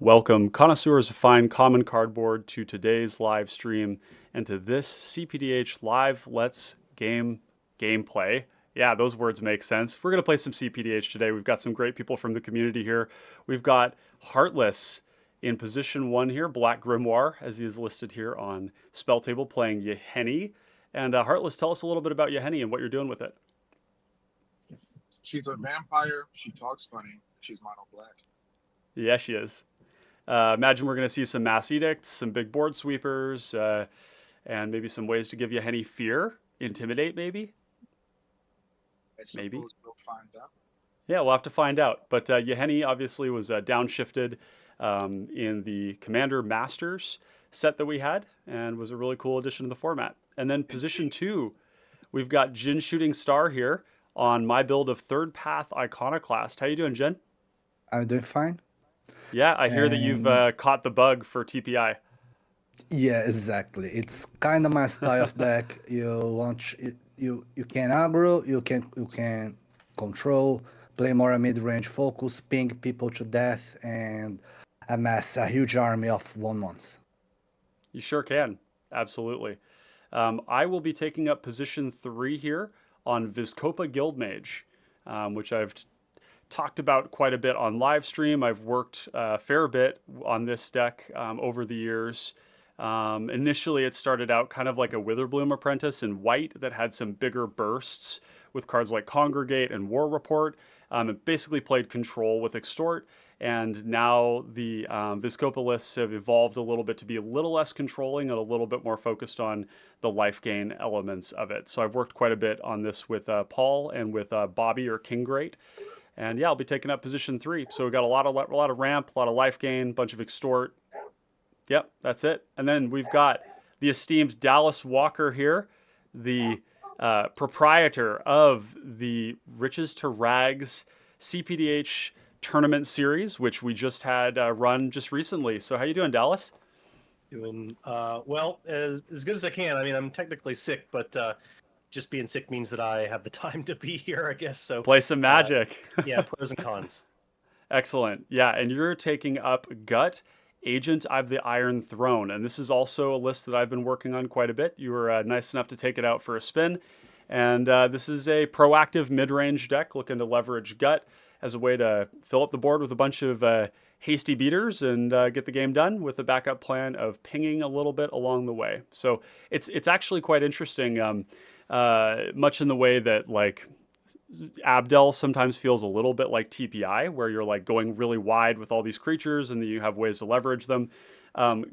Welcome, connoisseurs of fine common cardboard, to today's live stream and to this cPDH live Let's Game gameplay. Yeah, those words make sense. We're going to play some cPDH today. We've got some great people from the community here. We've got Heartless in position 1 here, Black Grimoire, as he is listed here on Spell Table, playing Yeheni. And Heartless, tell us a little bit about Yeheni and what you're doing with it. She's a vampire. She talks funny. She's mono black. Yeah, she is. Imagine we're going to see some Mass Edicts, some big board sweepers, and maybe some ways to give Yeheni fear, intimidate maybe? Maybe. We'll find out. Yeah, we'll have to find out. But Yeheni obviously was downshifted in the Commander Masters set that we had and was a really cool addition to the format. And then position 2, we've got Jin Shooting Star here on my build of Third Path Iconoclast. How you doing, Jin? I'm doing fine. Yeah, I hear that you've caught the bug for TPI. Yeah, exactly. It's kind of my style of deck. You can aggro, you can control, play more a mid-range focus, ping people to death, and amass a huge army of 1/1s. You sure can. Absolutely. I will be taking up position 3 here on Vizkopa Guildmage, which I've talked about quite a bit on live stream. I've worked a fair bit on this deck over the years. Initially, it started out kind of like a Witherbloom Apprentice in white that had some bigger bursts with cards like Congregate and War Report. It basically played control with Extort, and now the Vizkopa lists have evolved a little bit to be a little less controlling and a little bit more focused on the life gain elements of it. So I've worked quite a bit on this with Paul and with Bobby or Kingrate. And yeah, I'll be taking up position 3. So we've got a lot of ramp, a lot of life gain, bunch of Extort. Yep, that's it. And then we've got the esteemed Dallas Walker here, the proprietor of the Riches to Rags cPDH tournament series, which we just had run just recently. So how you doing, Dallas? Doing well, as good as I can. I mean, I'm technically sick, but just being sick means that I have the time to be here, I guess. So play some Magic. Yeah, pros and cons. Excellent. Yeah, and you're taking up Gut, Agent of the Iron Throne. And this is also a list that I've been working on quite a bit. You were nice enough to take it out for a spin. And this is a proactive mid-range deck looking to leverage Gut as a way to fill up the board with a bunch of hasty beaters and get the game done with a backup plan of pinging a little bit along the way. So it's actually quite interesting, much in the way that like Abdel sometimes feels a little bit like TPI, where you're like going really wide with all these creatures and then you have ways to leverage them.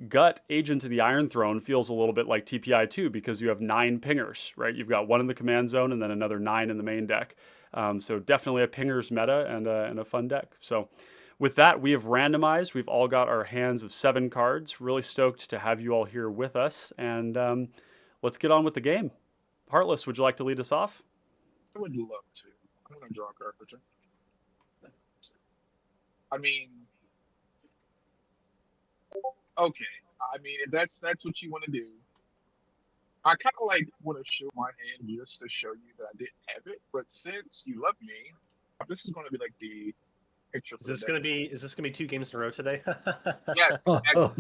Gut, Agent of the Iron Throne, feels a little bit like TPI too, because you have 9 pingers, right? You've got 1 in the command zone and then another 9 in the main deck. So definitely a pingers meta and a fun deck. So with that, we have randomized. We've all got our hands of 7 cards. Really stoked to have you all here with us. And let's get on with the game. Heartless, would you like to lead us off? I would love to. I'm going to draw a card for you. I mean, okay. I mean, if that's what you want to do, I kind of like want to show my hand just to show you that I didn't have it. But since you love me, this is going to be like the picture. Is this going to be 2 games in a row today? Yes. Oh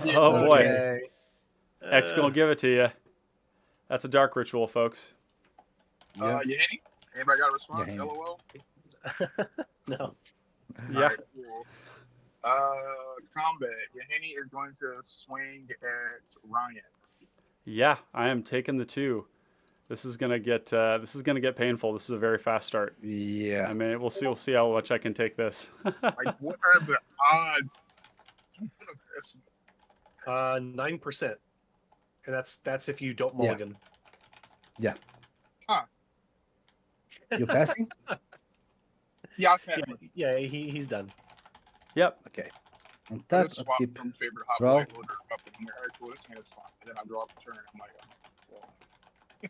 boy. Okay. X gonna give it to you. That's a dark ritual, folks. Yeheni? Anybody got a response? Yeheni. LOL? No. Yeah. Right, cool. Combat. Yeheni is going to swing at Ryan. Yeah, I am taking the 2. This is gonna get painful. This is a very fast start. Yeah. I mean, we'll see how much I can take this. Like, what are the odds? 9%, and that's if you don't mulligan. Yeah. Huh. You passing? Yeah, I've had Yeah, he's done. Yep. Okay. On I top, just I'll swap keep from favorite hot draw. light loader up in here. Alright, cool, this hand is fine. And then I draw up a turn. I'm like, well,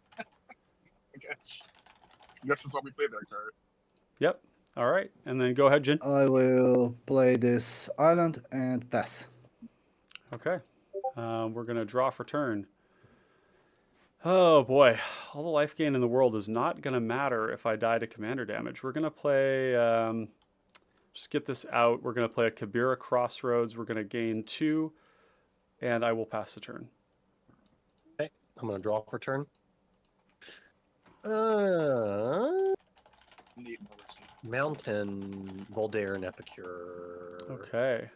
I guess this is why we play that card. Yep. All right. And then go ahead, Jin. I will play this island and pass. Okay. We're gonna draw for turn. Oh boy, all the life gain in the world is not gonna matter if I die to commander damage. We're gonna play just get this out. We're going to play a Kabira Crossroads. We're going to gain 2, and I will pass the turn. Okay, I'm going to draw for turn. Uh, Need more whiskey. Mountain, Voldaire, and Epicure. Okay.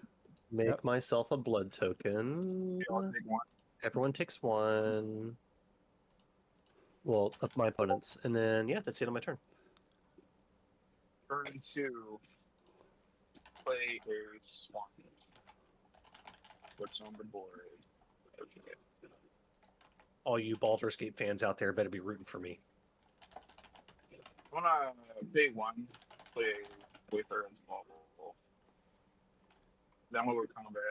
Make Yep. myself a blood token. I'll take one. Everyone takes 1. Well, of my opponents. And then, yeah, that's it on my turn. Turn 2. Play a swamp. What's on the board? Okay. All you Baldur's Gate fans out there better be rooting for me. I'm gonna pay 1. Play Wayfarer and Small. Then we'll combat.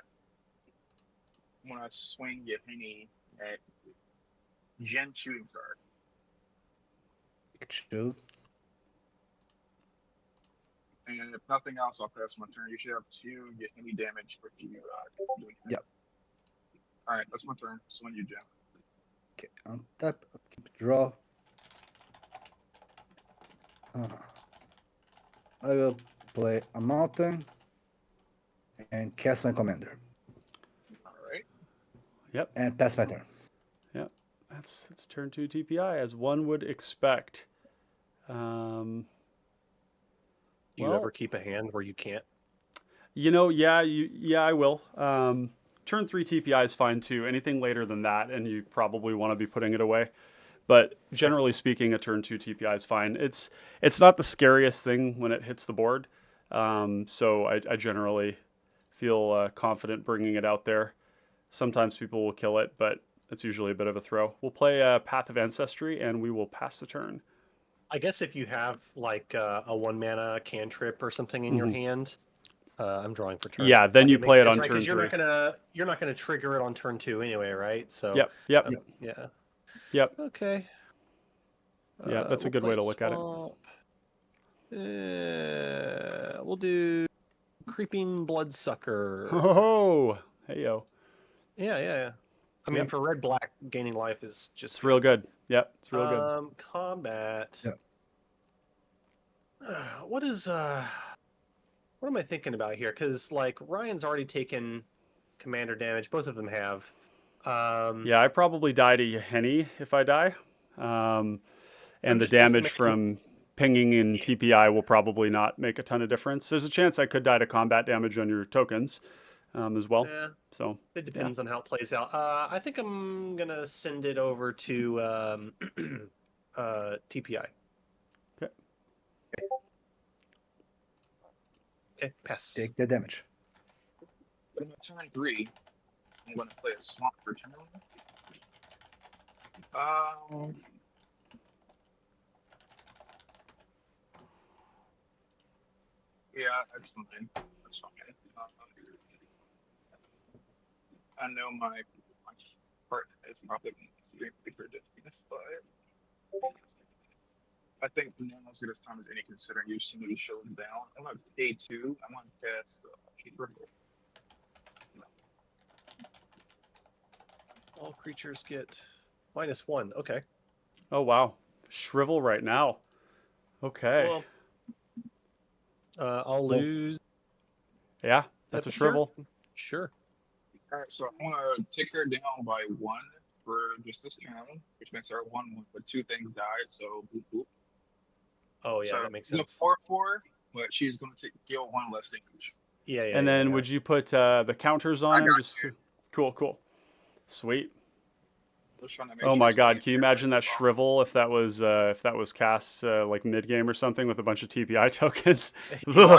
I'm gonna swing your penny at Gen Shooting Star. Shoot. And if nothing else, I'll pass my turn. You should have 2 get any damage if you do anything. Yep. Alright, that's my turn. Swing you, Jim. Okay, on tap, keep draw. I will play a mountain and cast my commander Alright. Yep. and pass my turn. Yep. That's turn 2 TPI, as one would expect. Do you Well- ever keep a hand where you can't? Yeah, I will. Turn 3 TPI is fine too. Anything later than that, and you probably want to be putting it away. But generally speaking, a turn 2 TPI is fine. It's not the scariest thing when it hits the board. So I generally feel confident bringing it out there. Sometimes people will kill it, but it's usually a bit of a throw. We'll play Path of Ancestry, and we will pass the turn. I guess if you have like a 1 mana cantrip or something in your hand, I'm drawing for turn. Yeah, then Like, you makes play it sense, on right? turn 'Cause 3. You're not gonna trigger it on turn 2 anyway, right? So Yep. yeah. Yep. Okay. Yeah, that's a good way to look at it. We'll do Creeping Bloodsucker. Oh, hey yo, Yeah. I mean, Yep. for red black, gaining life is just it's real good. Yep, it's real good. Combat. Yeah. What am I thinking about here? Because like Ryan's already taken commander damage. Both of them have. Yeah, I probably die to Henny if I die. And the just damage estimating- from pinging in TPI will probably not make a ton of difference. There's a chance I could die to combat damage on your tokens as well. Yeah, So it depends on how it plays out. I think I'm gonna send it over to TPI. Okay. Okay, pass. Take the damage. But on turn 3, I'm gonna play a swamp for turn. Yeah, that's fine. That's fine. I know my partner is probably going to extremely for this, but I think now as good as time as any considering you seem to be showing down. I'm on day 2. I'm on cast Triple. All creatures get -1. Okay. oh wow, shrivel right now. Okay, Well, I'll Well- lose. yeah, that's a Epicure? shrivel. Sure. Alright, so I'm gonna take her down by 1 for just this turn, which makes her 1/1, but 2 things died, so boop boop. Oh yeah, So that makes the sense. 4/4, but she's gonna deal 1 less damage. Yeah. And then would you put the counters on I him? got Just cool, sweet. Just trying to make Oh sure my she god, gets can you there. imagine that shrivel if that was cast like mid game or something with a bunch of TPI tokens? I know.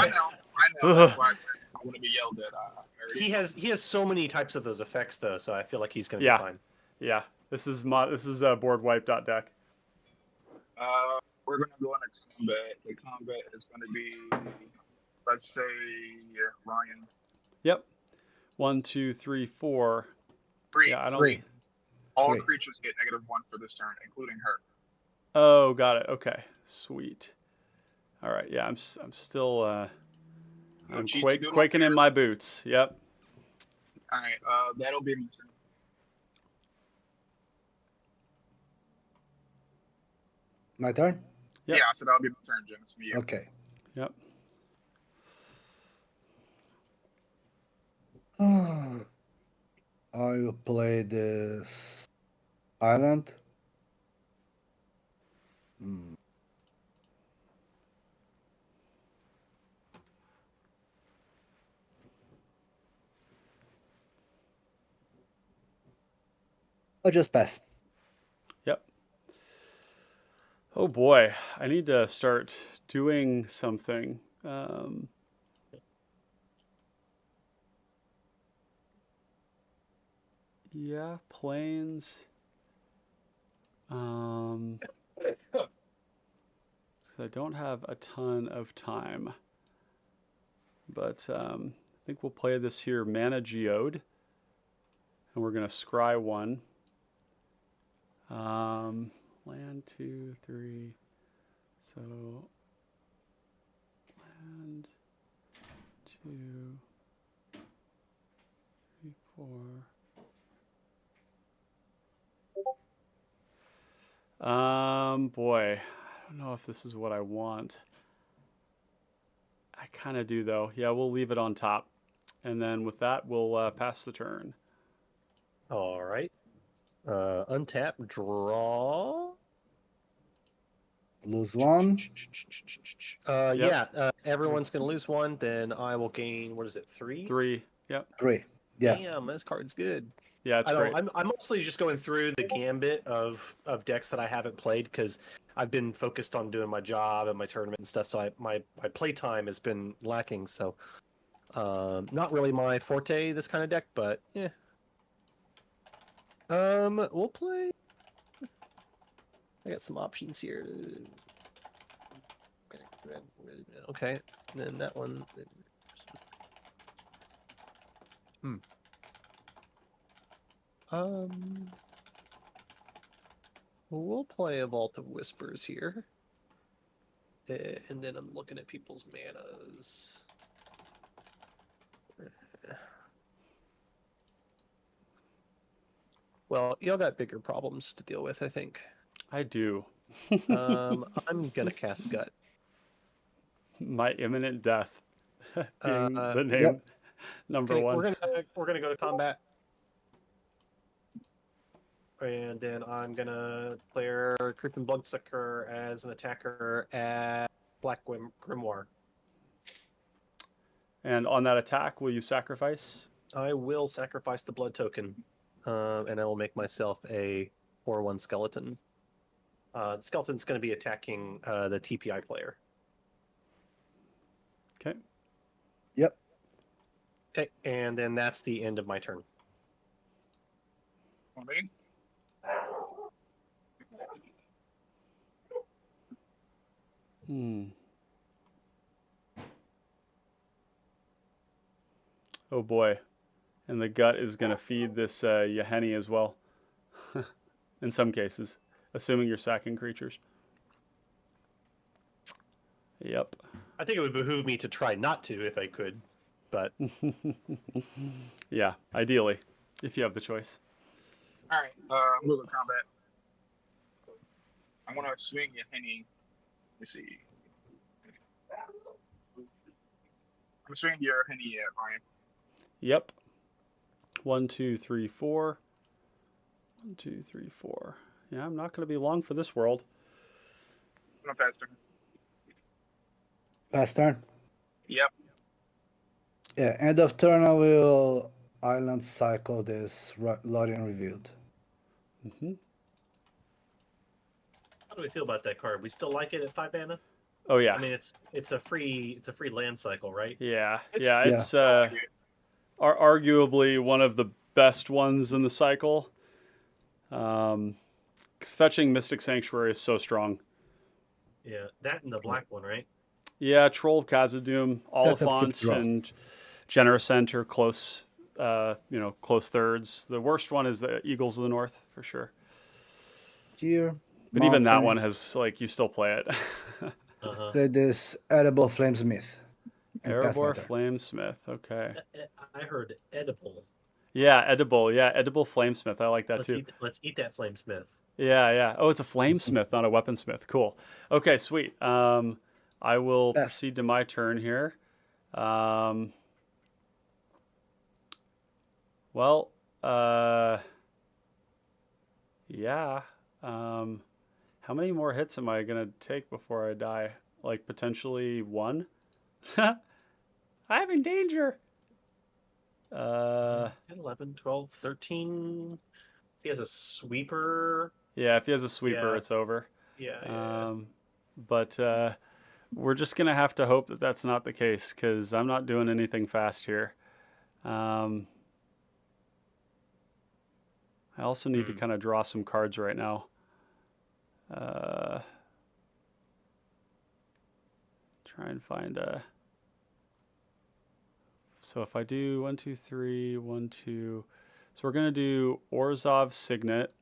That's why I said I want to be yelled at. I already He has so many types of those effects though, so I feel like he's gonna Yeah. be fine. Yeah, this is board wipe.deck. We're gonna go into combat. The combat is gonna be, let's say, Ryan. Yep. 1, 2, 3, 4. 3. Yeah, I don't. 3. All 3. creatures get -1 for this turn, including her. Oh, got it. Okay, sweet. All right. Yeah, I'm still I'm cheat quake, to do it quaking in here. my boots. Yep. All right, that'll be my turn. My turn? Yep. Yeah, so that'll be my turn, Jim. It's me. Okay. Yep. I will play this island. Hmm. I'll just pass. Yep. Oh boy, I need to start doing something. Yeah, planes. 'Cause I don't have a ton of time, but I think we'll play this here, Mana Geode, and we're gonna scry one. Land 2, 3. So land 2, 3, 4. Boy, I don't know if this is what I want. I kind of do though. Yeah, we'll leave it on top, and then with that, we'll pass the turn. All right. Untap, draw. Lose one. Yep. Yeah, everyone's going to lose one. Then I will gain, what is it, 3? 3. Yep. 3. Yeah. Damn, this card's good. Yeah, it's I great. don't. I'm mostly just going through the gambit of decks that I haven't played because I've been focused on doing my job and my tournament and stuff. So my play time has been lacking. So not really my forte, this kind of deck, but yeah. We'll play. I got some options here. Okay, and then that one. We'll play a Vault of Whispers here. And then I'm looking at people's manas. Well, y'all got bigger problems to deal with, I think. I do. I'm gonna cast Gut. My imminent death being the name Yep. number Okay, one. we're gonna go to combat. And then I'm gonna clear Creeping Bloodsucker as an attacker at Black Grimoire. And on that attack, will you sacrifice? I will sacrifice the blood token, and I will make myself a 4/1 skeleton. The skeleton's going to be attacking the TPI player. Okay. Yep. Okay, and then that's the end of my turn. On me? Oh boy. And the gut is going to feed this Yaheni as well. In some cases, assuming you're sacking creatures. Yep. I think it would behoove me to try not to if I could, but Yeah, ideally, if you have the choice. All right, we'll go to combat. I'm gonna swing your Henny. Let's see. I'm gonna swing your Henny at Ryan. Yep. 1, 2, 3, 4. 1, 2, 3, 4. Yeah, I'm not going to be long for this world. I'm gonna pass turn. Pass turn. Yep. Yeah. End of turn, I will island cycle this Lorien Revealed. Mm-hmm. how do we feel about that card? We still like it at 5 mana? Oh yeah. I mean, it's a free land cycle, right? Yeah. It's- Yeah. Yeah. It's arguably one of the best ones in the cycle. Fetching Mystic Sanctuary is so strong. Yeah, that and the black one, right? Yeah, Troll of Khazad-dûm, Oliphant, draw. and Generosent are close, close thirds. The worst one is the Eagles of the North, for sure. Here. But even that Mountain. one has, you still play it. Uh-huh. Play this Edible Flamesmith. And pass my Erebor turn. Flamesmith, okay. I heard edible. Yeah, edible Flamesmith. I like that too. Let's eat that flamesmith. Yeah. Oh, it's a Flamesmith, not a Weaponsmith. Cool. Okay, sweet. I will Yes. proceed to my turn here. Well, yeah. How many more hits am I gonna take before I die? Like potentially one? I'm in danger. 10, 11, 12, 13. If he has a sweeper. Yeah, if he has a sweeper, Yeah. it's over. Yeah. But we're just gonna have to hope that that's not the case because I'm not doing anything fast here. I also need to kind of draw some cards right now. Try and find a. So if I do 1, 2, 3, 1, 2, so we're gonna do Orzhov Signet,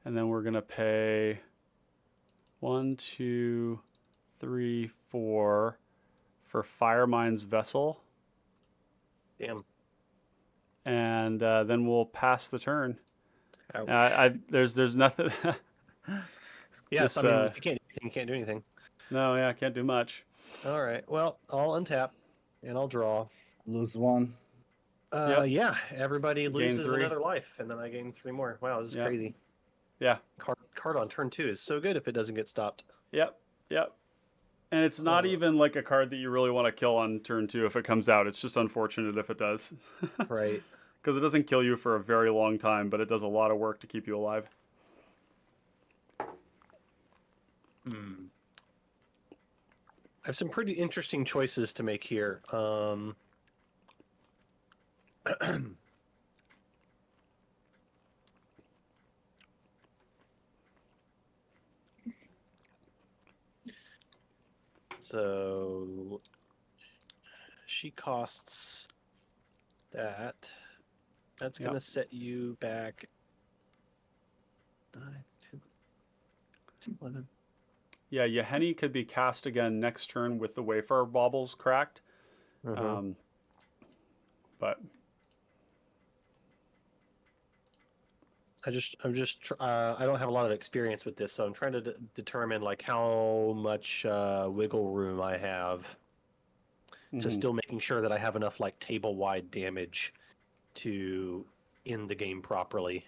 and then we're gonna pay 1, 2, 3, 4 for Firemine's Vessel, Damn. and then we'll pass the turn. Ouch. There's nothing. Yes, this, I mean, if you can't do anything, you can't do anything. No, yeah, I can't do much. All right. Well, I'll untap and I'll draw. Lose one. Yep. Yeah, everybody Gain loses 3. another life, and then I gain 3 more. Wow, this is Yep. crazy. Yeah. Card on turn 2 is so good if it doesn't get stopped. Yep. And it's not even like a card that you really want to kill on turn 2 if it comes out. It's just unfortunate if it does. Right. Because it doesn't kill you for a very long time, but it does a lot of work to keep you alive. I have some pretty interesting choices to make here. So she costs that. That's going to set you back 9, 10, 11. Yeah, Yeheni could be cast again next turn with the Wayfarer Baubles cracked. But I don't have a lot of experience with this, so I'm trying to determine like how much wiggle room I have. Just still making sure that I have enough like table wide damage to end the game properly.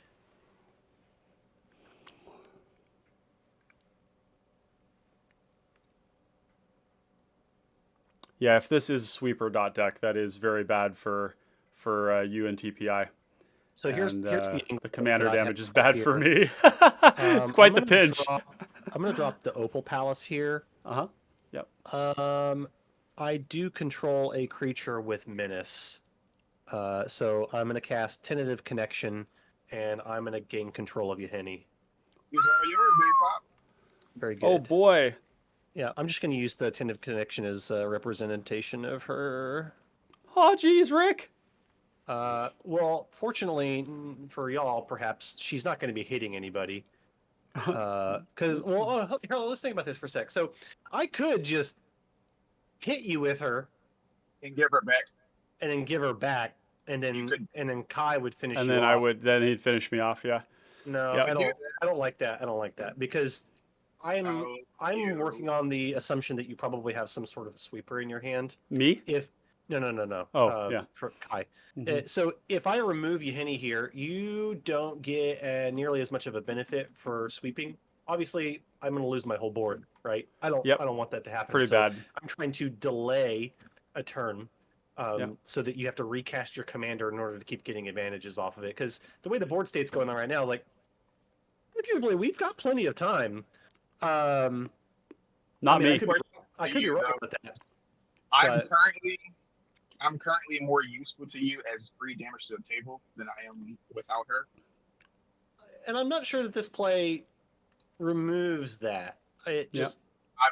yeah, if this is sweeper dot deck, that is very bad for you and TPI. So here's And, the commander that I damage have is bad here. for me. It's quite the pinch. I'm going to drop the Opal Palace here. Yep. I do control a creature with Menace. So I'm going to cast Tentative Connection, and I'm going to gain control of Yeheni. These are yours, Big Pop. Very good. Oh boy. Yeah, I'm just going to use the Tentative Connection as a representation of her. Oh geez, Rick. Well, fortunately for y'all, perhaps she's not going to be hitting anybody. Because, here, let's think about this for a sec. So I could just hit you with her And give her back. and then give her back, and then Kai would finish And you then off. then he'd finish me off. Yeah. No, Yep. I don't like that. I don't like that because I'm working on the assumption that you probably have some sort of a sweeper in your hand. Me? No. Oh, yeah. For Kai. So if I remove Yeheni here, you don't get nearly as much of a benefit for sweeping. Obviously, I'm going to lose my whole board, right? I don't want that to happen. It's pretty bad. I'm trying to delay a turn so that you have to recast your commander in order to keep getting advantages off of it. Because the way the board state's going on right now, like, arguably, we've got plenty of time. Not me. I could be wrong with that. I'm currently more useful to you as free damage to the table than I am without her. And I'm not sure that this play removes that. It just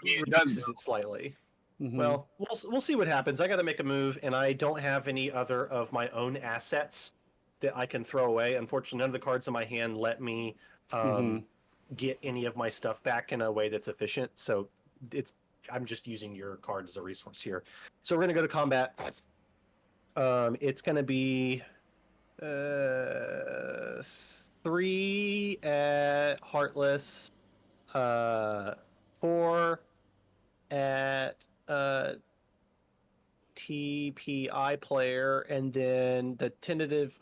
it does it slightly. Mm-hmm. Well, we'll see what happens. I got to make a move, and I don't have any other of my own assets that I can throw away. Unfortunately, none of the cards in my hand let me get any of my stuff back in a way that's efficient. So I'm just using your card as a resource here. So we're going to go to combat. It's going to be 3 at Heartless, 4 at TPI player, and then the tentative.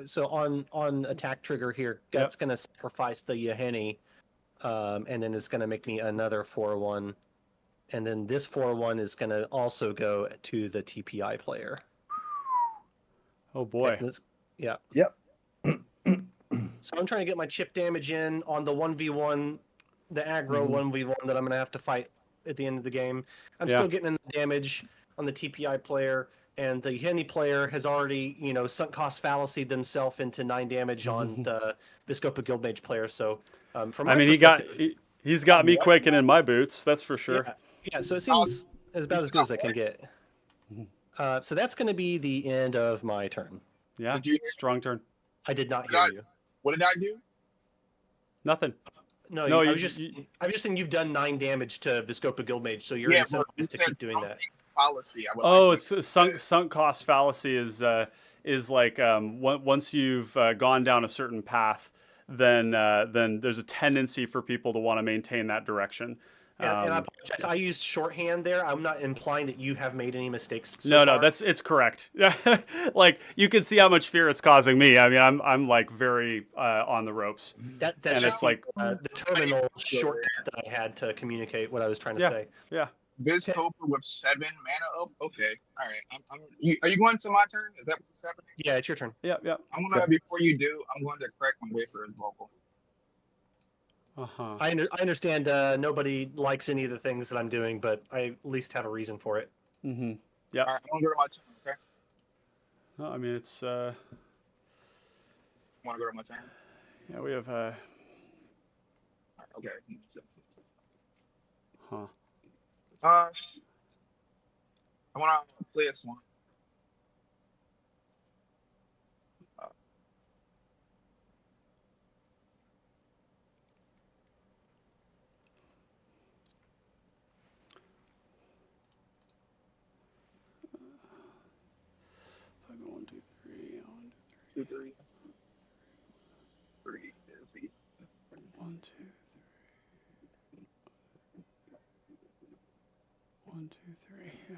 So on attack trigger here, that's going to sacrifice the Yaheni, and then it's going to make me another 4/1, and then this 4/1 is going to also go to the TPI player. Oh boy. Yeah. Yep. So I'm trying to get my chip damage in on the 1v1, the aggro 1v1 that I'm going to have to fight at the end of the game. I'm still getting in the damage on the TPI player, and the Henny player has already, sunk cost fallacy themselves into 9 damage on the Viscopa Guildmage player. So from my perspective, he's got me quaking in my boots, that's for sure. Yeah, so it seems about as good as I can get. So that's going to be the end of my turn. Yeah, strong turn. I did not hear you. What did I do? Nothing. No, I was just saying you've done 9 damage to Viscopa Guildmage, so you're incentivized to keep doing that. Fallacy. It's sunk cost fallacy is like once you've gone down a certain path, then there's a tendency for people to want to maintain that direction. And I apologize. I used shorthand there. I'm not implying that you have made any mistakes. No, it's correct. Like you can see how much fear it's causing me. I mean, I'm like very on the ropes. That's and just it's like the terminal shortcut that I had to communicate what I was trying to say. Yeah. Viscopa with 7 mana up. Okay, all right. Are you going to my turn? Is that what's happening? Yeah, it's your turn. Yeah. I'm gonna before you do. I'm going to crack my wafer as vocal. I understand nobody likes any of the things that I'm doing, but I at least have a reason for it. Mm-hmm. Yeah. All right, I'm gonna go to my turn. Okay. No, I mean it's. Want to go to my turn? Yeah, we have. Okay. Huh. I want to play a swan. If I go 1, 2, 3, 2, 3, 3. 1, 2, 1, 2, 3. Yeah.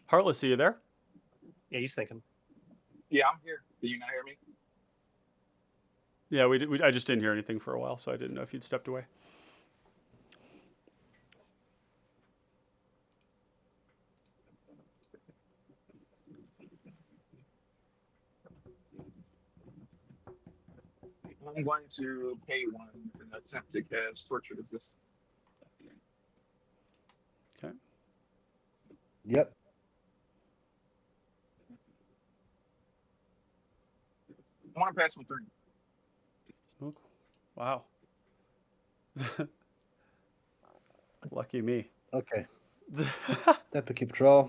Heartless, are you there? Yeah, he's thinking. Yeah, I'm here. Did you not hear me? Yeah, I just didn't hear anything for a while, so I didn't know if you'd stepped away. I'm going to pay 1 and attempt to cast Torture Resistance. Okay. Yep. I want to pass with 3. Oh, wow. Lucky me. Okay. Tap to keep draw.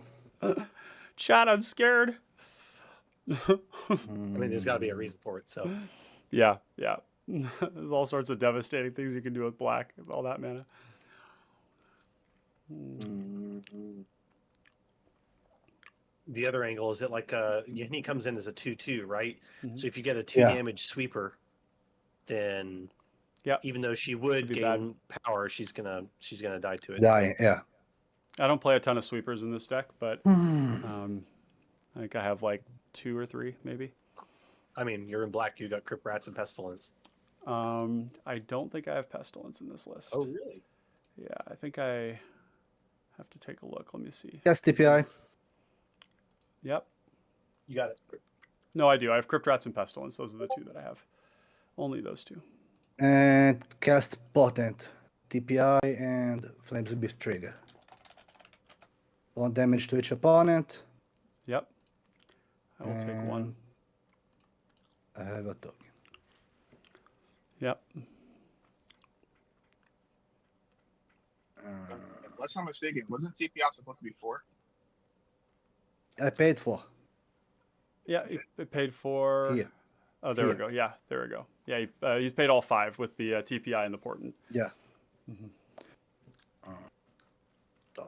Chat, I'm scared. I mean, there's got to be a reason for it. So. Yeah. There's all sorts of devastating things you can do with black with all that mana. The other angle is that like Yehni comes in as a 2/2, right? So if you get a 2 damage sweeper, then even though she would gain power, she's gonna die to it. Yeah. I don't play a ton of sweepers in this deck, but I think I have like 2 or 3 maybe. I mean, you're in black. You got Crypt Rats and Pestilence. I don't think I have Pestilence in this list. Oh, really? Yeah, I think I have to take a look. Let me see. Yes, TPI. Yep. You got it. No, I do. I have Crypt Rats and Pestilence. Those are the 2 that I have. Only those 2. And cast Potent. TPI and Flames of Beef Trigger. 1 damage to each opponent. Yep. I will take 1. I have a token. Yep. Unless I'm mistaken, wasn't TPI supposed to be 4? I paid 4. Yeah, it paid for. Here. Oh, there we go. Yeah, there we go. Yeah, you paid all 5 with the TPI and the Portent. Yeah.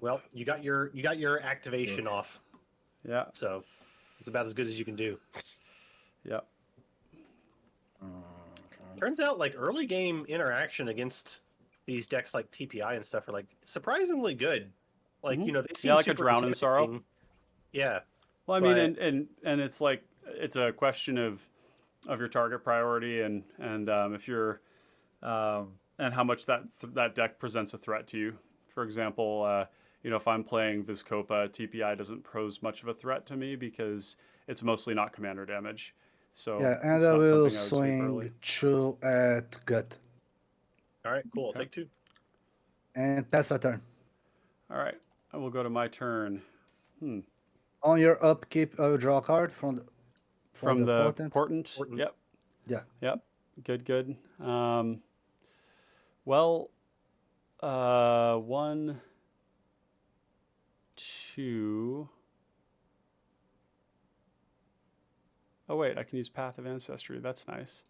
Well, you got your activation off. Yeah. So It's about as good as you can do. Yep. Turns out, like, early game interaction against these decks like TPI and stuff are like surprisingly good. Like, Mhm. they Yeah, seem like a super Drown in Sorrow. intimidating. Yeah. Well, I mean, But- and it's like it's a question of your target priority and if you're and how much that deck presents a threat to you. For example, if I'm playing Vizkopa, TPI doesn't pose much of a threat to me because it's mostly not commander damage. So Yeah, and it's I not will something I would sweep early. swing 2 at gut all right, cool. I'll Okay. take 2. and pass my turn. All right, I will go to my turn. On your upkeep, I will draw a card From the portent. portent. Portent. Yep. Yeah. Yep. Good. Well, 1, 2. Oh wait, I can use Path of Ancestry. That's nice.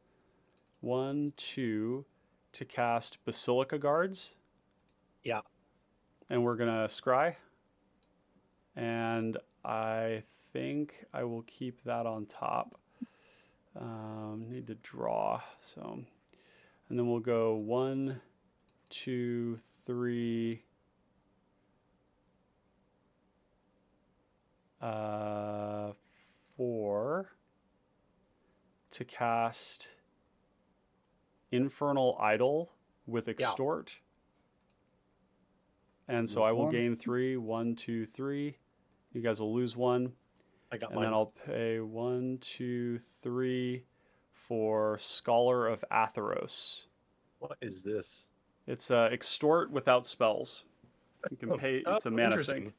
1, 2 to cast Basilica Guards. Yeah. And we're gonna scry. And I think I will keep that on top. Need to draw, so, and then we'll go 1, 2, 3. 4 to cast Infernal Idol with Extort. And so Lose I will 1. gain 3. 1, 2, 3. You guys will lose 1. I got And mine. then I'll pay 1, 2, 3 for Scholar of Atheros. What is this? It's Extort without spells. You can pay. It's a mana interesting. sink.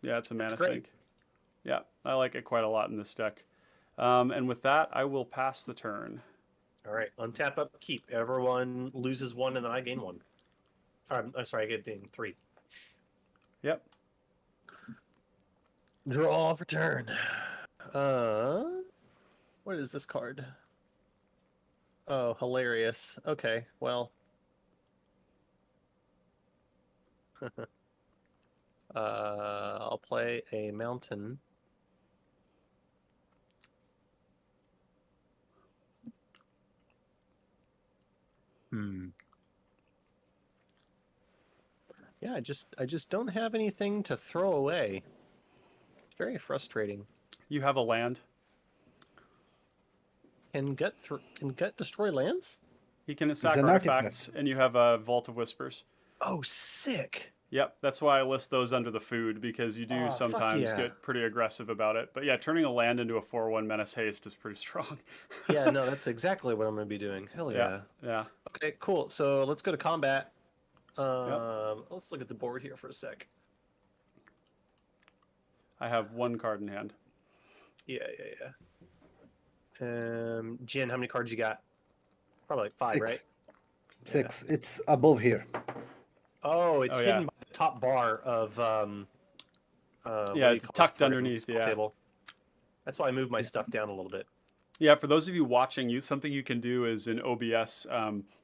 Yeah, it's a mana great. sink. Yeah, I like it quite a lot in this deck. And with that, I will pass the turn. All right, untap, upkeep. Everyone loses 1, and then I gain 1. I'm sorry, I gain 3. Yep. Draw for turn. What is this card? Oh, hilarious. Okay, well. I'll play a mountain. Yeah, I just don't have anything to throw away. It's very frustrating. You have a land. Can gut destroy lands? He can an sack artifact. artifacts, and you have a Vault of Whispers. Oh, sick! Yep, that's why I list those under the food, because you do Oh, fuck sometimes yeah. get pretty aggressive about it. But yeah, turning a land into a 4/1 Menace Haste is pretty strong. Yeah, no, that's exactly what I'm going to be doing. Hell yeah. Yeah. Okay, cool. So let's go to combat. Yep. Let's look at the board here for a sec. I have 1 card in hand. Yeah. Jin, how many cards you got? Probably like 5, 6. right? 6. It's above here. Oh, it's Oh, hidden yeah. by the top bar of what do you It's call this tucked program? underneath, Spell yeah. Table. That's why I moved my stuff down a little bit. Yeah, for those of you watching, something you can do is in OBS,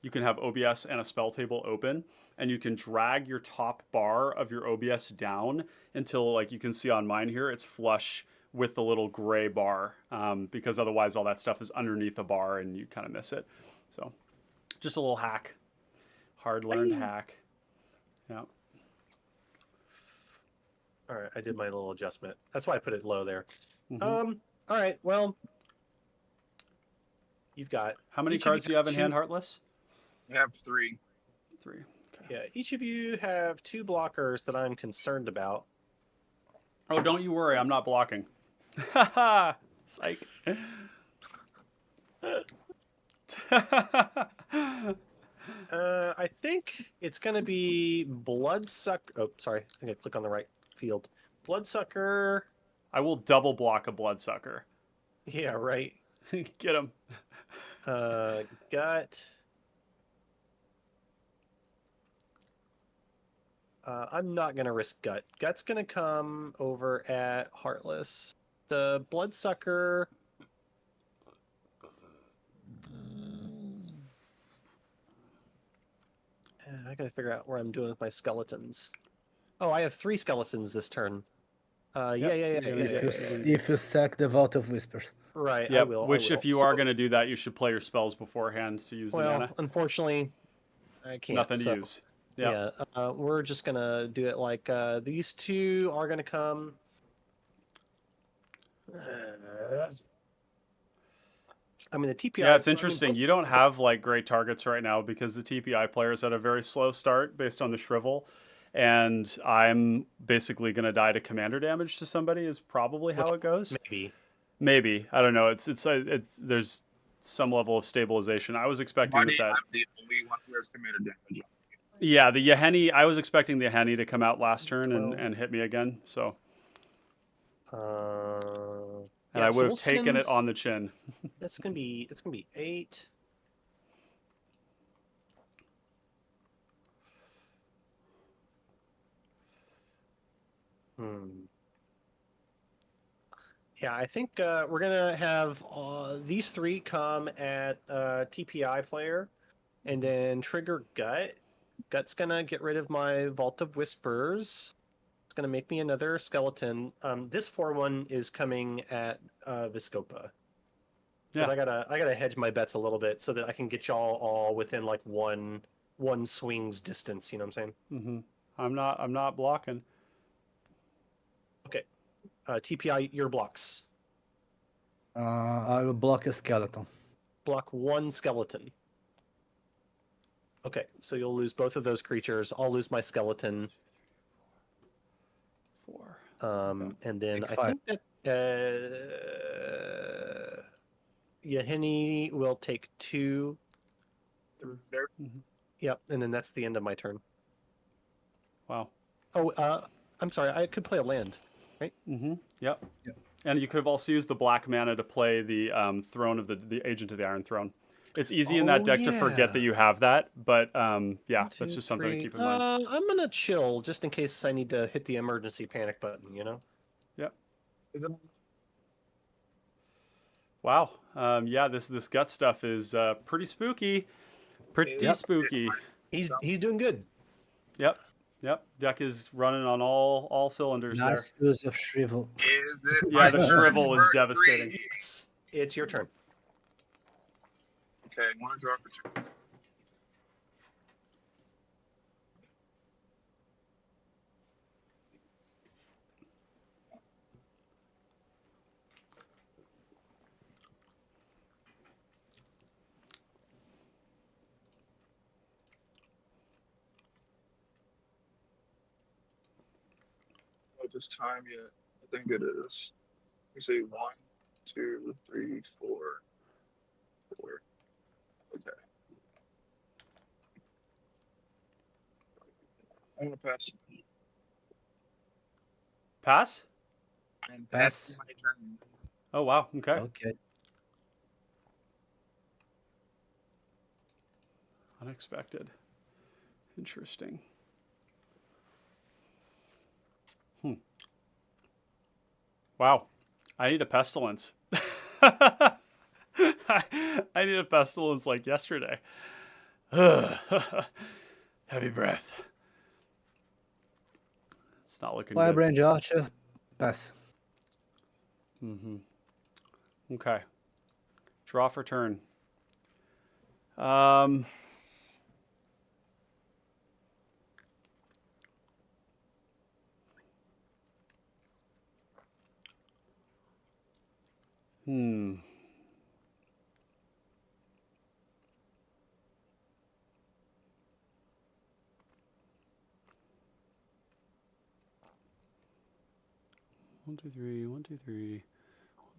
you can have OBS and a spell table open, and you can drag your top bar of your OBS down until, like you can see on mine here, it's flush with the little gray bar, because otherwise all that stuff is underneath the bar and you kind of miss it. So, just a little hack, hard-learned hack. Yeah. All right, I did my little adjustment. That's why I put it low there. Mm-hmm. All right, well, you've got... How many each of cards do you have in 2 hand, Heartless? I have 3. 3. Okay. Yeah, each of you have 2 blockers that I'm concerned about. Oh, don't you worry, I'm not blocking. Haha, psych. I think it's going to be Bloodsucker... Oh, sorry. I got to click on the right field. Bloodsucker... I will double block a Bloodsucker. Yeah, right. Get him. Gut... I'm not going to risk Gut. Gut's going to come over at Heartless. The Bloodsucker... I gotta figure out where I'm doing with my skeletons. Oh, I have 3 skeletons this turn. If you sack the Vault of Whispers. Right, Yeah. I will. Which, I will. if you are going to do that, you should play your spells beforehand to use the Well, mana. unfortunately, I can't. Nothing to so, use. Yeah. Yeah, we're just gonna do it like these two are gonna come. I mean, the TPI. Yeah, it's I mean, interesting. You don't have like great targets right now because the TPI players had a very slow start based on the shrivel, and I'm basically going to die to commander damage to somebody is probably how it goes. Maybe I don't know. It's there's some level of stabilization. I was expecting Buddy, that. I'm the only one who has commander damage. Yeah, the Yaheni. I was expecting the Yaheni to come out last turn and hit me again. So. And I would have taken it on the chin. It's gonna be 8. Yeah, I think we're gonna have these 3 come at TPI player, and then trigger Gut. Gut's gonna get rid of my Vault of Whispers. It's gonna make me another skeleton. This 4-1 is coming at Viscopa. Because I gotta hedge my bets a little bit so that I can get y'all all within like one swing's distance. You know what I'm saying? Mm-hmm. I'm not blocking. Okay. TPI your blocks. I will block a skeleton. Block 1 skeleton. Okay, so you'll lose both of those creatures. I'll lose my skeleton. 4. And then Take I 5. think that Yahini will take 2. There. Yep, and then that's the end of my turn. Wow. Oh, I'm sorry. I could play a land, right? Mm-hmm. Yep. And you could have also used the black mana to play the Throne of the Agent of the Iron Throne. It's easy in that deck to forget that you have that, but yeah, that's just something to keep in mind. I'm gonna chill just in case I need to hit the emergency panic button. You know. Yep. Wow. Yeah, this gut stuff is pretty spooky. Pretty spooky. He's doing good. Yep. Deck is running on all cylinders Nice there. use of shrivel. Is it? Yeah, the shrivel is devastating. It's your turn. Okay, I want to draw for 2. This time yet. I think it is. You say 1, 2, 3, 4. Okay. I'm gonna pass. Pass? I'm Pass. passing my turn. Oh wow. Okay. Okay. Unexpected. Interesting. Wow. I need a pestilence. I need a pestilence like yesterday. Heavy breath. It's not looking Wire good. Branch Archer. Pass. Okay. Draw for turn. One, two, three, 1, 2, 3, 1,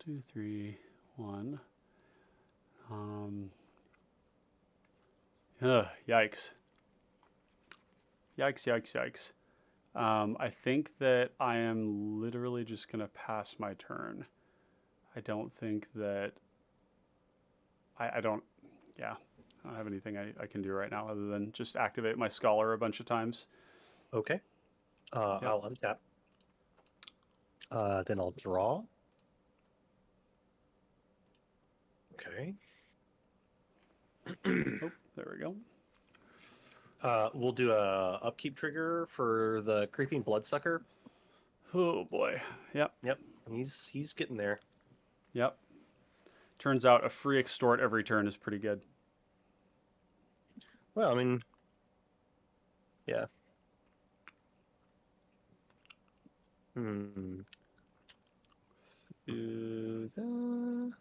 2, 3, 1. Yikes. Yikes. I think that I am literally just going to pass my turn. I don't think that... I don't have anything I can do right now other than just activate my Scholar a bunch of times. Okay. I'll untap. Then I'll draw. Okay. Oh, there we go. We'll do a upkeep trigger for the Creeping Bloodsucker. Oh boy. Yep. Yep, he's getting there. Yep. Turns out a free extort every turn is pretty good. Well, I mean, yeah. Hmm. Do that.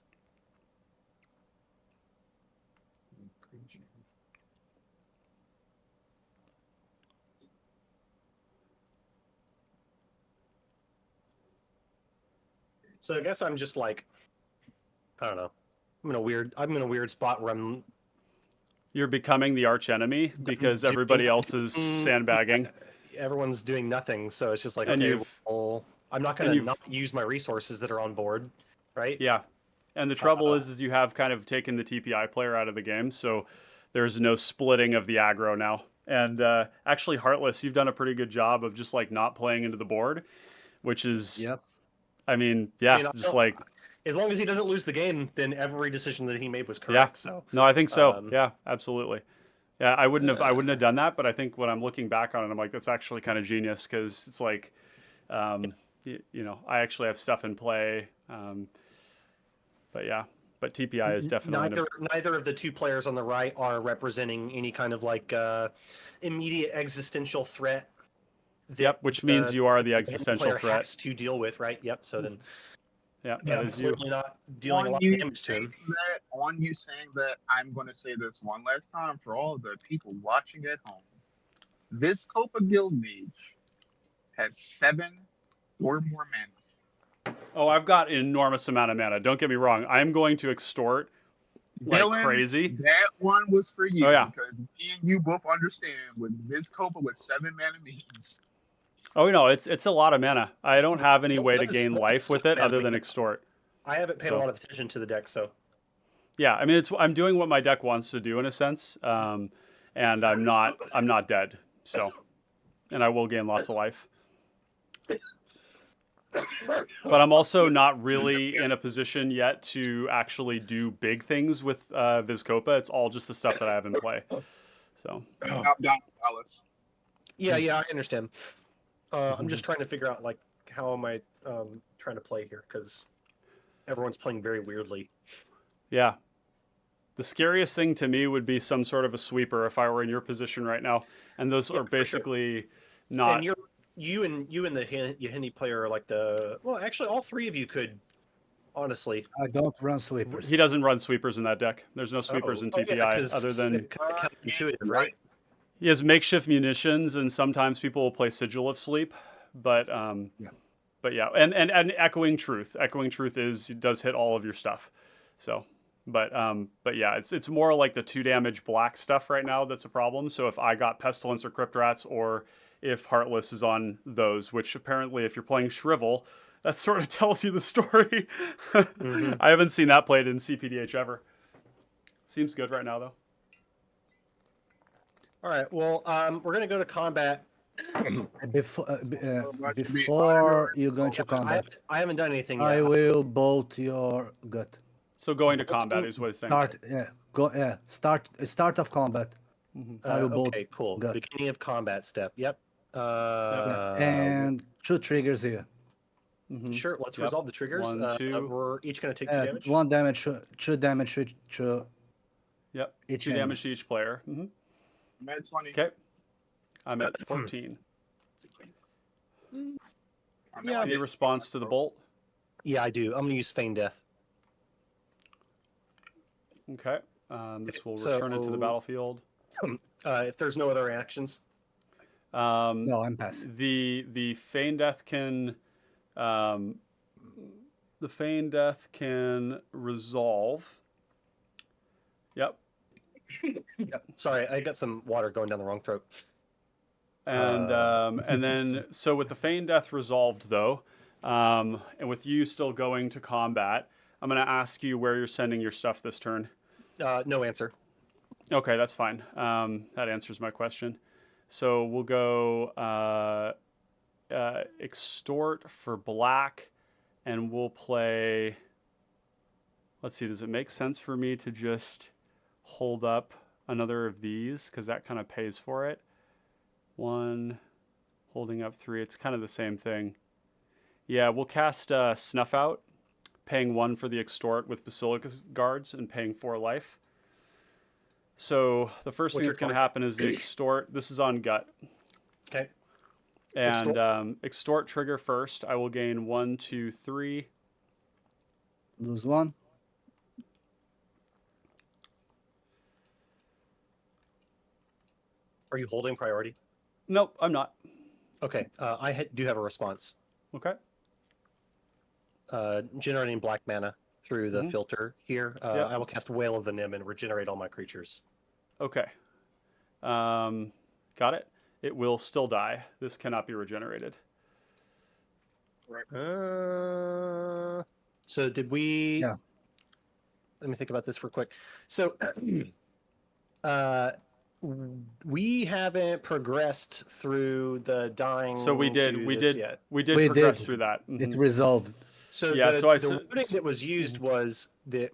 So I guess I'm just like, I don't know. I'm in a weird spot where I'm You're becoming the arch enemy because everybody else is sandbagging. everyone's doing nothing, so it's just like, And okay, well, I'm not and gonna you've not use my resources that are on board, right? Yeah. And the trouble is you have kind of taken the TPI player out of the game, so there's no splitting of the aggro now. And actually, Heartless, you've done a pretty good job of just like not playing into the board, which is, Yep. I mean, I yeah, mean, just like, as long as he doesn't lose the game, then every decision that he made was yeah. correct. So No, I think so. Um, Yeah, absolutely. Yeah, I wouldn't have done that, but I think when I'm looking back on it, I'm like, that's actually kind of genius because it's like, you know, I actually have stuff in play. But yeah, but TPI is definitely neither of the two players on the right are representing any kind of like immediate existential threat. Yep, which means you are the the existential player threat. has to deal with, right? Yep. So then, Yeah, yeah, that I'm is you. clearly not dealing a On lot you of damage to saying him. that, on you saying that, I'm going to say this one last time for all the people watching at home. This Copa Guild Mage has 7 or more mana. Oh, I've got an enormous amount of mana. Don't get me wrong. I'm going to extort like Dylan, crazy. that one was for you Oh, yeah. because me and you both understand what this Copa with 7 mana means. Oh, no, it's a lot of mana. I don't have any way to What gain does life with it mana other than mean? extort. I haven't paid a So- lot of attention to the deck, so Yeah, I mean, I'm doing what my deck wants to do in a sense, and I'm not dead. So, and I will gain lots of life. But I'm also not really in a position yet to actually do big things with Vizkopa. It's all just the stuff that I have in play. So I'm down with Alice. yeah, I understand. I'm just trying to figure out like how am I trying to play here because everyone's playing very weirdly. yeah, the scariest thing to me would be some sort of a sweeper if I were in your position right now, and those Yeah, are for sure. basically not. And you and the Yahini player are like actually all three of you could honestly. I don't run sweepers. He doesn't run sweepers in that deck. There's no sweepers in TPI other than intuitive, right? he has makeshift munitions, and sometimes people will play Sigil of Sleep, but Yeah. but yeah, and Echoing Truth. Echoing Truth does hit all of your stuff. So, but yeah, it's more like the 2 damage black stuff right now that's a problem. So if I got Pestilence or Crypt Rats, or if Heartless is on those, which apparently if you're playing Shrivel, that sort of tells you the story. I haven't seen that played in cPDH ever. Seems good right now though. All right. Well, we're gonna go to combat. Before you go into combat, I haven't done anything yet. I will bolt your gut. So going to combat is what he's saying. Start of combat. I will bolt Okay, cool. gut. Beginning of combat step. Yep. And 2 triggers here. Sure. Let's Yep. resolve the triggers. 1, 2. We're each gonna take 2 damage. 1 damage, 2 damage to Yep. each 2 enemy. damage to each player. I'm at 20. Okay. I'm at 14. Yeah. Any response to the bolt? Yeah, I do. I'm gonna use Feign Death. Okay. This will So- return it to the battlefield. If there's no other actions. No, I'm passive. The Feign Death can resolve. Yep. Sorry, I got some water going down the wrong throat. And then so with the Feign Death resolved though, and with you still going to combat, I'm gonna ask you where you're sending your stuff this turn. No answer. Okay, that's fine. That answers my question. So we'll go extort for black, and we'll play. Let's see. Does it make sense for me to just hold up another of these because that kind of pays for it? 1, holding up 3. It's kind of the same thing. Yeah, we'll cast Snuff Out, paying 1 for the Extort with Basilica Guards and paying 4 life. So the first What's thing your that's going to target? happen is the Extort. This is on Gut. Okay. And Extort trigger first. I will gain 1, 2, 3. Lose 1. Are you holding priority? Nope, I'm not. Okay. Do have a response. Okay. Generating black mana through the Mhm. filter here. Yep. I will cast Wail of the Nim and regenerate all my creatures. Okay. Got it. It will still die. This cannot be regenerated. So did we? Yeah. Let me think about this real quick. So, we haven't progressed through the dying. So we did. to We this did. Yet. We did We progress did. through that. It's Mhm. resolved. So Yeah, the, so I the s- wording that was used was that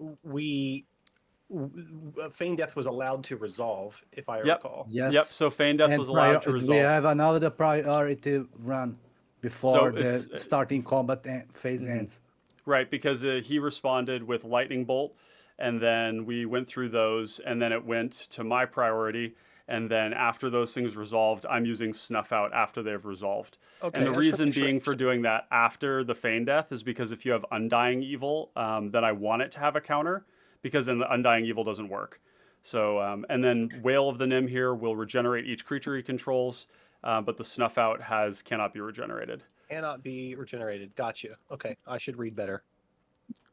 Feign Death was allowed to resolve, if I Yep. recall. Yes. Yep. So Feign Death And was allowed to we resolve. have another priority run before the it's- starting combat phase Mhm. ends. Right, because he responded with Lightning Bolt, and then we went through those, and then it went to my priority, and then after those things resolved, I'm using Snuff Out after they've resolved. Okay. And the I just reason wanna make sure I being for understood. doing that after the Feign Death is because if you have Undying Evil, then I want it to have a counter, because then the Undying Evil doesn't work. So, and then Wail of the Nim here will regenerate each creature he controls, but the Snuff Out cannot be regenerated. Cannot be regenerated. Gotcha. Okay, I should read better.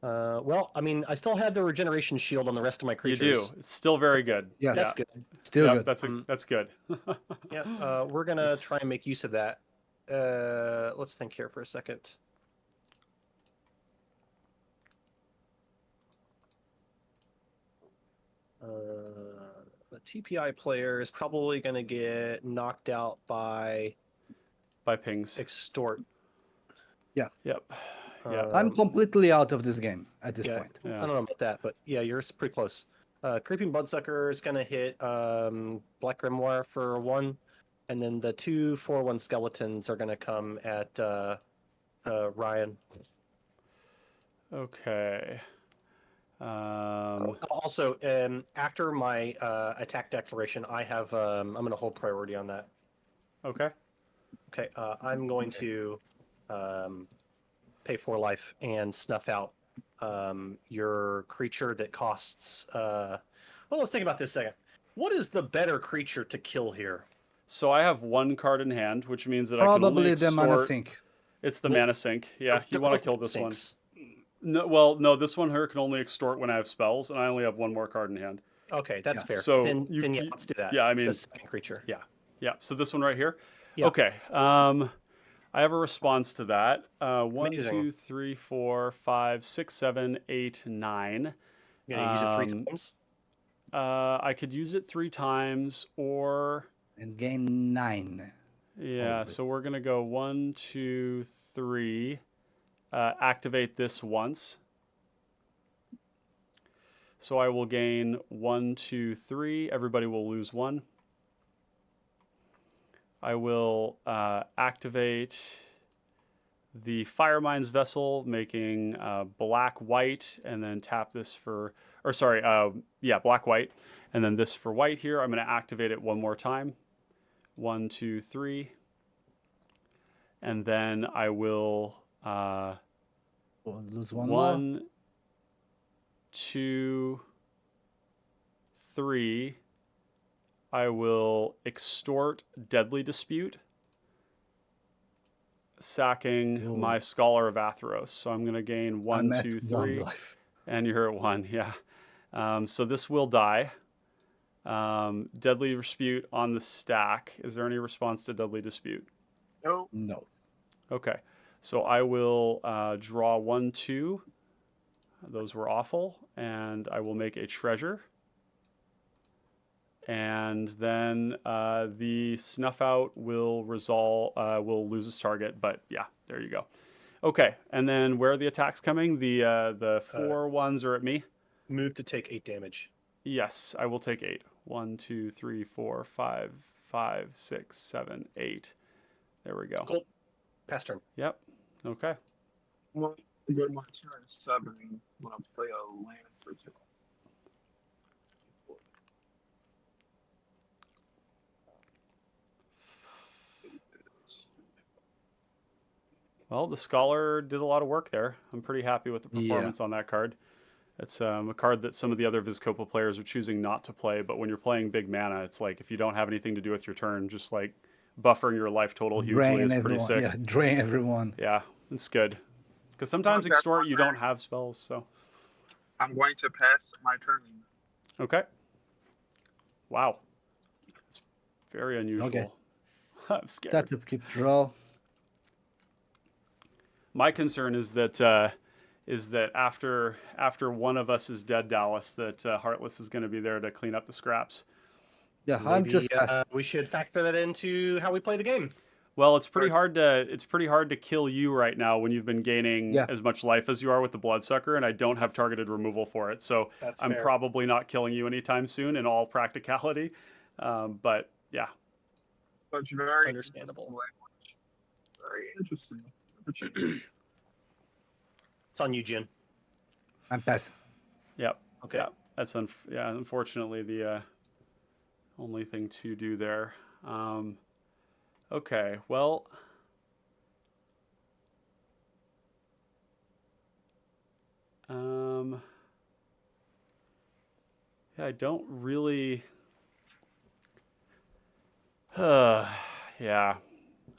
Well, I mean, I still have the regeneration shield on the rest of my You creatures. do. It's still very good. Yes. That's Yeah. good. Still Yep, good. that's good. Yeah, we're gonna This- try and make use of that. Let's think here for a second. The TPI player is probably gonna get knocked out by By pings. Extort. Yep. Yeah. I'm completely out of this game at this Yeah, point. I Yeah. don't know about that, but yeah, you're pretty close. Creeping Bloodsucker is gonna hit Black Grimoire for 1, and then the 2 4/1 skeletons are gonna come at Ryan. Okay. Also, after my attack declaration, I have I'm gonna hold priority on that. Okay. Okay, I'm going to pay 4 life and snuff out your creature that costs. Well, let's think about this a second. What is the better creature to kill here? So I have 1 card in hand, which means that I can only Probably the mana extort. sink. It's the Well, mana sink. Yeah, you They're want to both kill this one. sinks. No, well, no, this one here can only extort when I have spells, and I only have 1 more card in hand. Okay, that's Yeah. fair. So then you- yeah, you- let's do that. yeah, I mean- the second creature. Yeah. So this one right here. Yeah. Okay. I have a response to that. 1, Amazing. 2, 3, 4, 5, 6, 7, 8, 9. You're gonna use it 3 Um, times. I could use it 3 times, or And gain 9. yeah. of it. So we're gonna go 1, 2, 3. Activate this once. So I will gain 1, 2, 3. Everybody will lose 1. I will activate the Firemine's Vessel, making black, white, and then tap this for, or sorry, black, white, and then this for white here. I'm going to activate it 1 more time. 1, 2, 3. And then I will Lose 1 more. 1, 2, 3. I will extort Deadly Dispute, sacking Ooh. my Scholar of Atheros. So I'm going to gain 1, I'm at 2, 1 3, life. and you're at 1. Yeah. So this will die. Deadly Dispute on the stack. Is there any response to Deadly Dispute? No. No. Okay. So I will draw 1, 2. Those were awful. And I will make a treasure. And then the Snuff Out will resolve, will lose its target. But yeah, there you go. Okay, and then where are the attacks coming? The 4 ones are at me. Move to take 8 damage. Yes, I will take 8. 1, 2, 3, 4, 5, 5, 6, 7, 8. There we go. Cool. Pass turn. Yep. Okay. Well, go to my turn 7 when I play a land for 2. Well, the Scholar did a lot of work there. I'm pretty happy with the Yeah. performance on that card. It's a card that some of the other Vizkopa players are choosing not to play, but when you're playing big mana, it's like if you don't have anything to do with your turn, just like buffering your life total hugely Drain is pretty everyone. sick. Yeah, drain everyone. Yeah, it's good. Because sometimes That's my extort you turn. don't have spells, so. I'm going to pass my turn. Okay. Wow. It's very unusual. Okay. I'm scared. That will keep draw. My concern is that after one of us is dead, Dallas, that Heartless is going to be there to clean up the scraps. Yeah, I'm Maybe just passing. we should factor that into how we play the game. Well, it's pretty hard to kill you right now when you've been gaining Yeah. as much life as you are with the Bloodsucker, and I don't have targeted removal for it. So That's I'm fair. probably not killing you anytime soon in all practicality. But yeah. That's very Understandable. language. Very interesting. It's on you, Jin. I'm passing. Yep. Okay. Yeah. That's unfortunately the only thing to do there. Okay. Well. Yeah, I don't really. Yeah.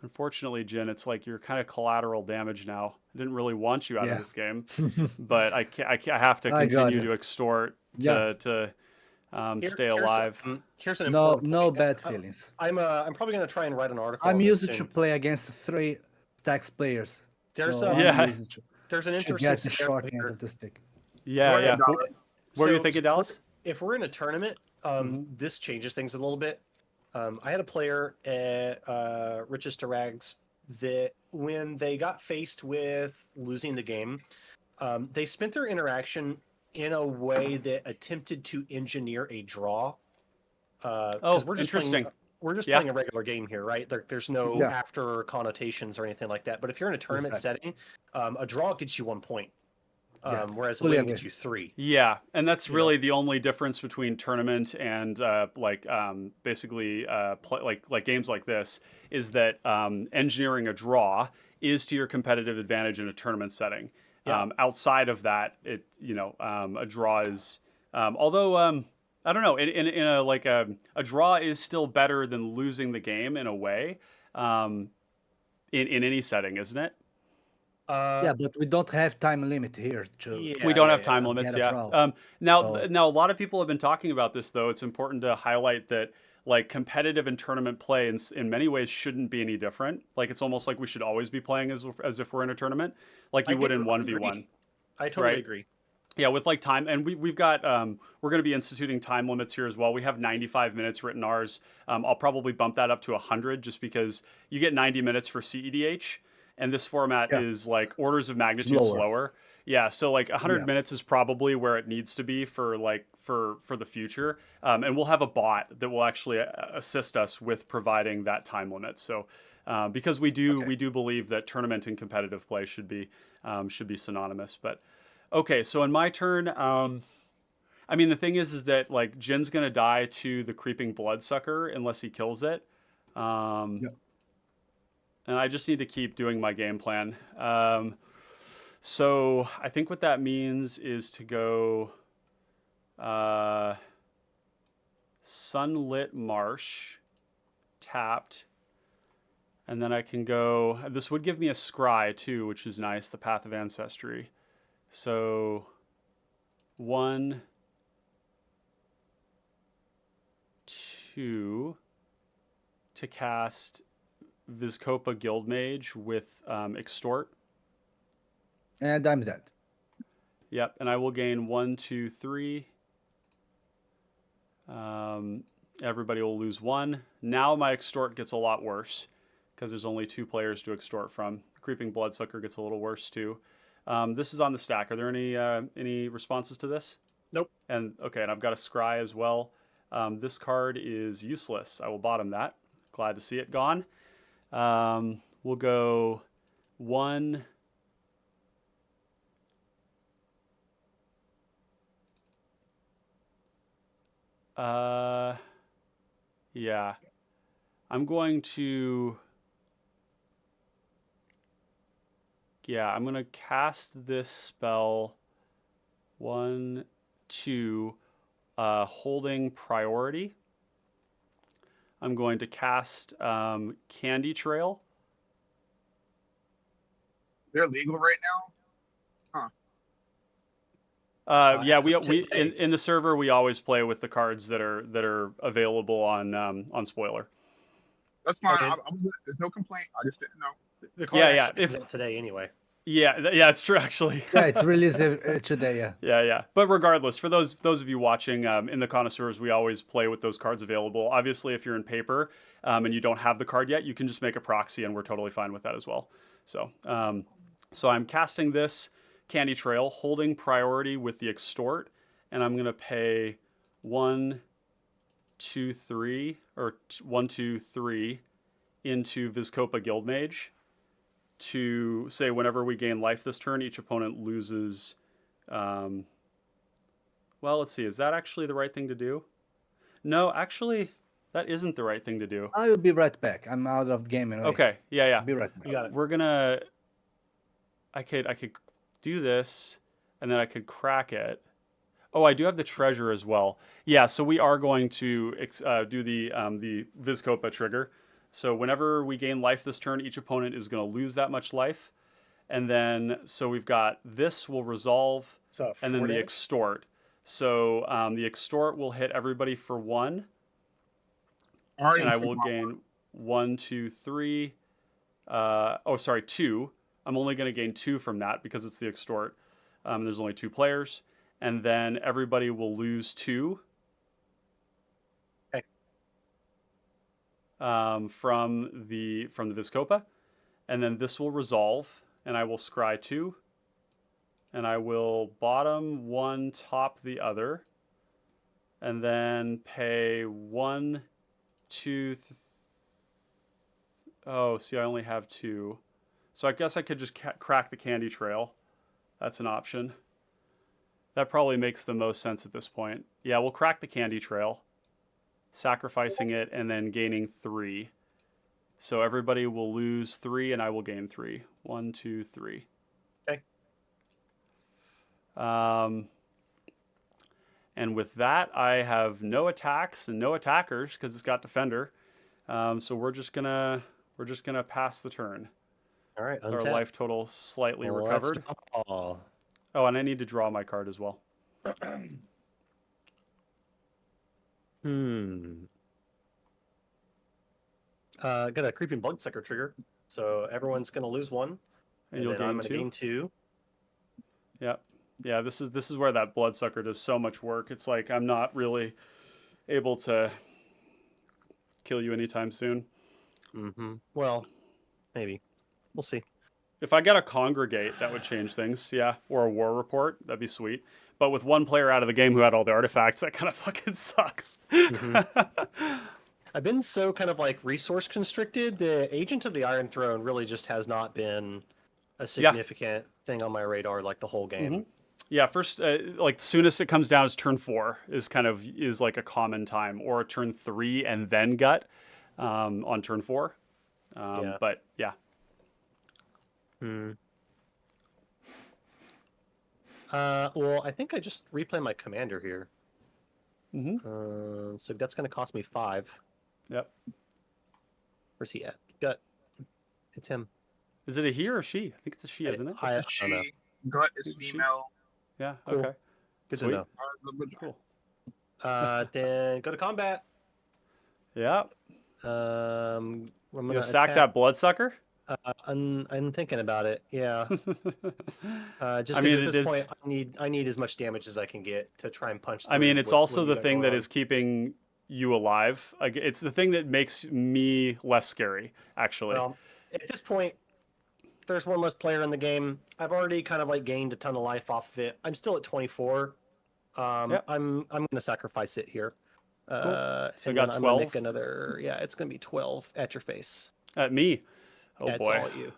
Unfortunately, Jin, it's like you're kind of collateral damage now. I didn't really want you out of Yeah. this game, but I have to I got continue it. to extort Yeah. to stay Here's alive. Here's an No, important no point. bad feelings. I'm probably going to try and write an article. I'm on this used to soon. play against 3 stacks players. There's so a- Yeah. I'm used There's an to interesting get the scenario short end here. of the stick. Yeah, Go yeah. ahead, Dallas. What were you So, thinking, Dallas? If we're in a tournament, this changes things a little bit. I had a player at Riches to Rags that when they got faced with losing the game, they spent their interaction in a way that attempted to engineer a draw. Oh, we're just interesting. We're just Yeah. playing a regular game here, right? There's no Yeah. after connotations or anything like that. But if you're in a tournament Exactly. setting, a draw gets you 1 point, Yeah, whereas a fully win agree. gets you 3. Yeah, and that's You really the only difference between tournament and basically like games like this is that engineering a draw is to your competitive advantage in a tournament setting. Yeah. Outside of that, a draw is although I don't know in a draw is still better than losing the game in a way in any setting, isn't it? Yeah, but we don't have time limit here. We don't have time limits, Get a yeah. draw. Now, So- now a lot of people have been talking about this, though. It's important to highlight that, like, competitive and tournament play in many ways shouldn't be any different. Like, it's almost like we should always be playing as if we're in a tournament, like you I would do in agree. 1v1. I totally Right. agree. Yeah, with like time, and we've got we're going to be instituting time limits here as well. We have 95 minutes written ours. I'll probably bump that up to 100 just because you get 90 minutes for cEDH, and this format Yeah. is like orders of magnitude Slower. slower. Yeah, so like 100 Yeah. minutes is probably where it needs to be for the future. And we'll have a bot that will actually assist us with providing that time limit. So because we do believe that tournament and competitive play should be synonymous, but. Okay, so in my turn, I mean, the thing is that like Jin's gonna die to the creeping bloodsucker unless he kills it, Yep. and I just need to keep doing my game plan. So I think what that means is to go Sunlit Marsh, tapped, and then I can go. This would give me a scry too, which is nice. The Path of Ancestry. So 1, 2 to cast Vizkopa Guildmage with Extort. And I'm dead. Yep, and I will gain 1, 2, 3. Everybody will lose 1. Now my Extort gets a lot worse because there's only 2 players to extort from. Creeping Bloodsucker gets a little worse too. This is on the stack. Are there any responses to this? Nope. And okay, and I've got a scry as well. This card is useless. I will bottom that. Glad to see it gone. We'll go 1, Yeah. I'm going to... Yeah, I'm going to cast this spell 1, 2, holding priority. I'm going to cast Candy Trail. They're legal right now. Yeah, as of we today. in the server we always play with the cards that are available on spoiler. That's fine. Okay. There's no complaint. I just didn't know. The card Yeah, actually comes out today anyway. Yeah, it's true actually. Yeah, it's released today. Yeah. Yeah. But regardless, for those of you watching in the connoisseurs, we always play with those cards available. Obviously, if you're in paper and you don't have the card yet, you can just make a proxy, and we're totally fine with that as well. So, so I'm casting this Candy Trail, holding priority with the extort, and I'm gonna pay 1, 2, 3, or 1, 2, 3 into Vizkopa Guildmage to say whenever we gain life this turn, each opponent loses. Well, let's see. Is that actually the right thing to do? No, actually, that isn't the right thing to do. I will be right back. I'm out of the game anyway. Okay. Yeah. Be right back. You got it. We're gonna. I could do this, and then I could crack it. Oh, I do have the treasure as well. Yeah, so we are going to do the Vizkopa trigger. So whenever we gain life this turn, each opponent is going to lose that much life. And then, so we've got this will resolve, So and then the 4 extort. So the extort will hit everybody for 1, Already and I took will my gain 1, 2, 3. 2. I'm only going to gain 2 from that because it's the extort. There's only 2 players. And then everybody will lose 2. Okay. From the Vizkopa. And then this will resolve, and I will scry 2. And I will bottom 1, top the other. And then pay 1, 2, oh, see, I only have 2. So I guess I could just crack the Candy Trail. That's an option. That probably makes the most sense at this point. Yeah, we'll crack the Candy Trail, sacrificing it, and then gaining 3. So everybody will lose 3, and I will gain 3. 1, 2, 3. Okay. And with that, I have no attacks and no attackers because it's got defender. So we're just gonna pass the turn. All right. With our Untap. life total slightly Let's recovered. draw. Oh, and I need to draw my card as well. Got a creeping bloodsucker trigger, so everyone's gonna lose 1, And you'll then I'm gain gonna 2. gain 2. Yeah. This is where that bloodsucker does so much work. It's like I'm not really able to kill you anytime soon. Well, maybe. We'll see. If I got a congregate, that would change things. Yeah, or a war report, that'd be sweet. But with one player out of the game who had all the artifacts, that kind of fucking sucks. I've been so kind of like resource constricted. The Agent of the Iron Throne really just has not been a significant thing on my radar like the whole game. Yeah, first, like soonest it comes down is turn 4 is like a common time, or turn 3 and then gut on turn 4. But yeah. Well, I think I just replay my commander here. So that's going to cost me 5. Yep. Where's he at? Gut. It's him. Is it a he or a she? I think it's a she, isn't it? I don't know. She, Gut is She? female. Yeah. Cool. Okay. Good Sweet. to know. Cool. Then go to combat. Yeah. I'm You gonna gonna sack attack. that bloodsucker? I'm thinking about it. Yeah. Just I because mean, at it this is- point I need as much damage as I can get to try and punch. I mean, through it's what also you the got thing going that on. is keeping you alive. Like, it's the thing that makes me less scary, actually. Well, at this point, there's one less player in the game. I've already kind of like gained a ton of life off of it. I'm still at 24. Yep. I'm gonna sacrifice it here. So you and got then I'm gonna 12? make another. Yeah, it's gonna be 12 at your face. At me. Oh Yeah, it's boy. all at you.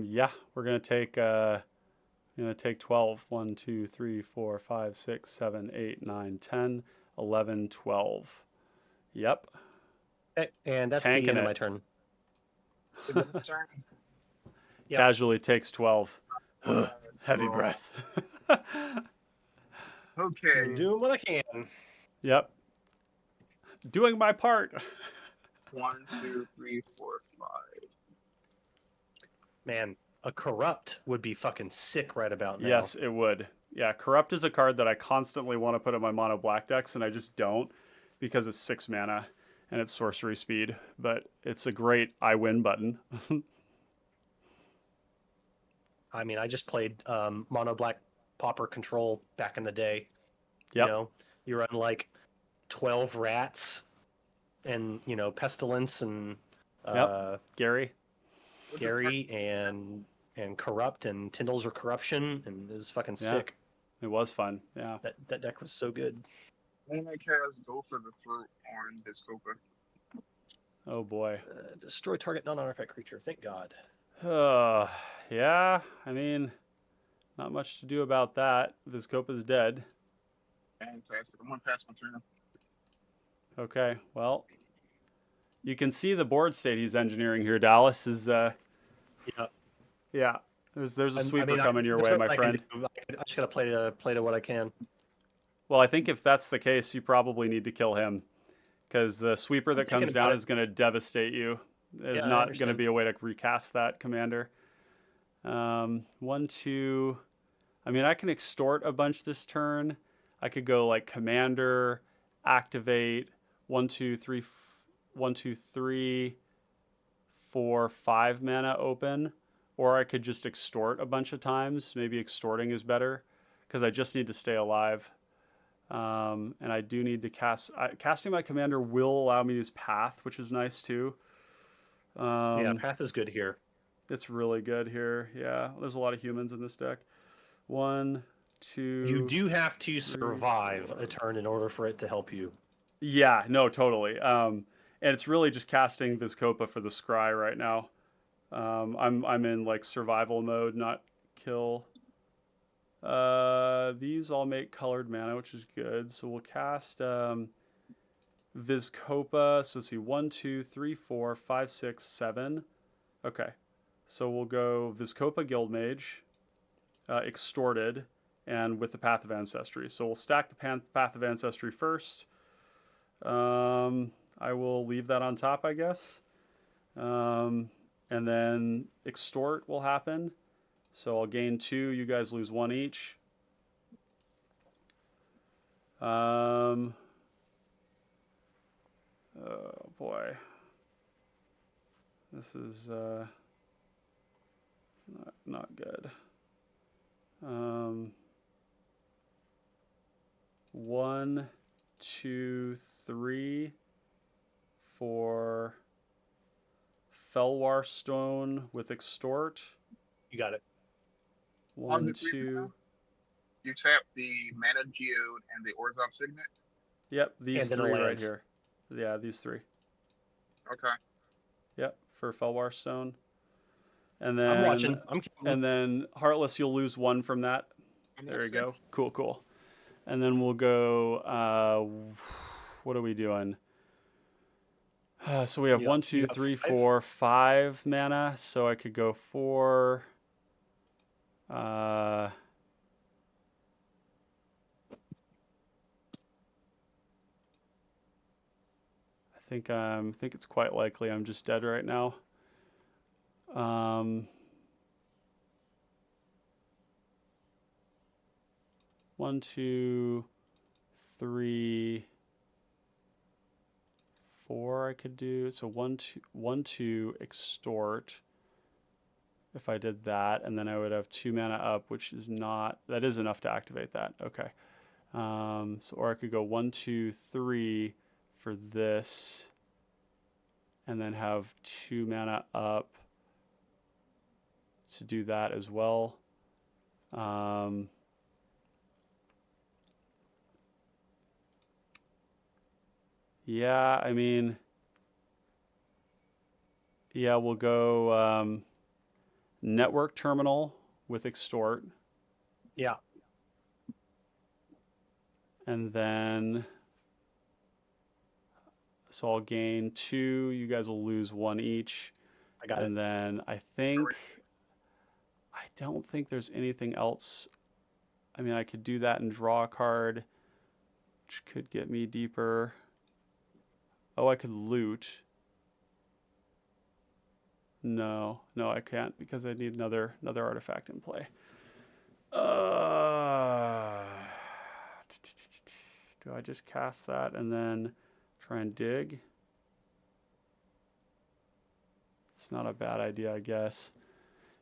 Yeah, we're gonna take I'm going to take 12. 1, 2, 3, 4, 5, 6, 7, 8, 9, 10, 11, 12. Yep. Okay, and that's the Tanking end of it. my turn. Turn. Yep. Casually takes 12. Heavy Draw. breath. Okay. Doing what I can. Yep. Doing my part. 1, 2, 3, 4, 5. Man, a corrupt would be fucking sick right about now. Yes, it would. Yeah, Corrupt is a card that I constantly want to put in my mono black decks, and I just don't because it's 6 mana and it's sorcery speed. But it's a great I win button. I mean, I just played mono black pauper control back in the day. Yep. You know, you run like 12 rats and, you know, pestilence and Gary. Gary and corrupt and Tyndall's or corruption, and it was fucking sick. It was fun. Yeah. That deck was so good. And I cast Go for the Throat on Viscopa. Oh boy. Destroy target non-artifact creature. Thank God. Yeah. I mean, not much to do about that. Viscopa's dead. Fantastic. I'm going to pass my turn. Okay. Well, you can see the board state he's engineering here. Dallas is. Yeah. There's a sweeper coming your way, my friend. I just gotta play to what I can. Well, I think if that's the case, you probably need to kill him, because the sweeper that comes down is going to devastate you. There's not going to be a way to recast that commander. 1, 2. I mean, I can extort a bunch this turn. I could go like commander, activate 1, 2, 3, 1, 2, 3, 4, 5 mana open, or I could just extort a bunch of times. Maybe extorting is better because I just need to stay alive. And I do need to casting my commander will allow me to use Path, which is nice too. Yeah, Path is good here. It's really good here. Yeah, there's a lot of humans in this deck. 1, 2. You do have to survive a turn in order for it to help you. Yeah, no, totally. And it's really just casting Viscopa for the scry right now. I'm in like survival mode, not kill. These all make colored mana, which is good. So we'll cast Viscopa. So let's see, 1, 2, 3, 4, 5, 6, 7. Okay. So we'll go Viscopa Guildmage, Extorted, and with the Path of Ancestry. So we'll stack the Path of Ancestry first. I will leave that on top, I guess. And then Extort will happen. So I'll gain 2, you guys lose 1 each. Oh boy. This is not good. 1, 2, 3, 4. Felwar Stone with Extort. You got it. 1, 2. You tap the Mana Geode and the Orzhov Signet? Yep, these And 3 right lands. here. Yeah, these 3. Okay. Yep, for Felwar Stone. And then I'm watching. And then Heartless, you'll lose 1 from that. There you go. Cool. And then we'll go. What are we doing? So we have 1, 2, 3, 4, 5 mana. So I could go 4. I think it's quite likely I'm just dead right now. 1, 2, 3, 4 I could do. So 1, 2, extort. If I did that, and then I would have 2 mana up, which is not, that is enough to activate that. Okay. So, or I could go 1, 2, 3 for this, and then have 2 mana up to do that as well. Yeah, I mean, yeah, we'll go Network Terminal with Extort, Yeah, And then, so I'll gain 2. You guys will lose 1 each. I got it. And then I don't think there's anything else. I mean, I could do that and draw a card, which could get me deeper. Oh, I could loot. No, I can't because I need another artifact in play. Do I just cast that and then try and dig? It's not a bad idea, I guess.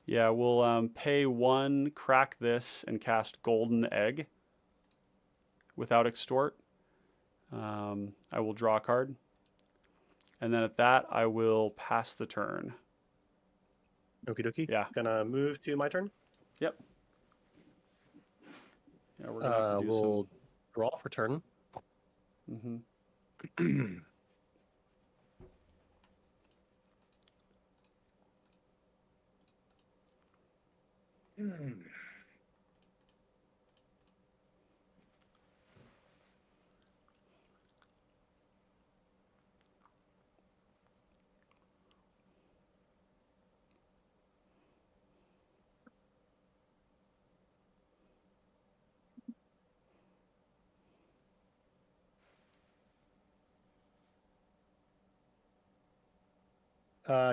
Yeah, we'll pay 1, crack this, and cast Golden Egg without extort. I will draw a card. And then at that, I will pass the turn. Okie dokie. Yeah. Gonna move to my turn. Yep. Yeah, we're gonna have to do We'll draw for turn. some. Mm-hmm.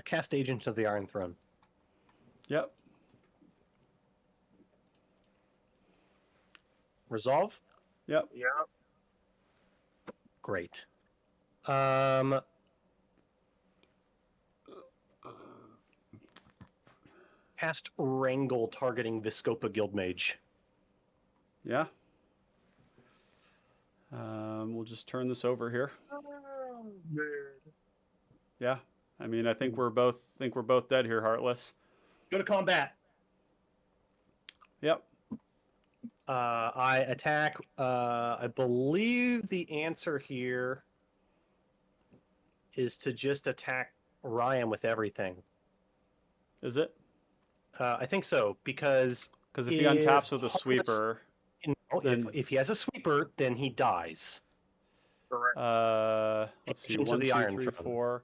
Cast Agent of the Iron Throne. Yep. Resolve. Yep. Yeah. Great. Cast Wrangle targeting Viscopa Guildmage. Yeah. We'll just turn this over here. Oh, man. Yeah. I mean, I think we're both dead here, Heartless. Go to combat. Yep. I attack. I believe the answer here is to just attack Ryan with everything. Is it? I think so, because Because if he untaps with a Heartless- sweeper, then- if he has a sweeper, then he dies. Correct. let's see, Agent of 1, the 2, Iron 3, Throne. 4.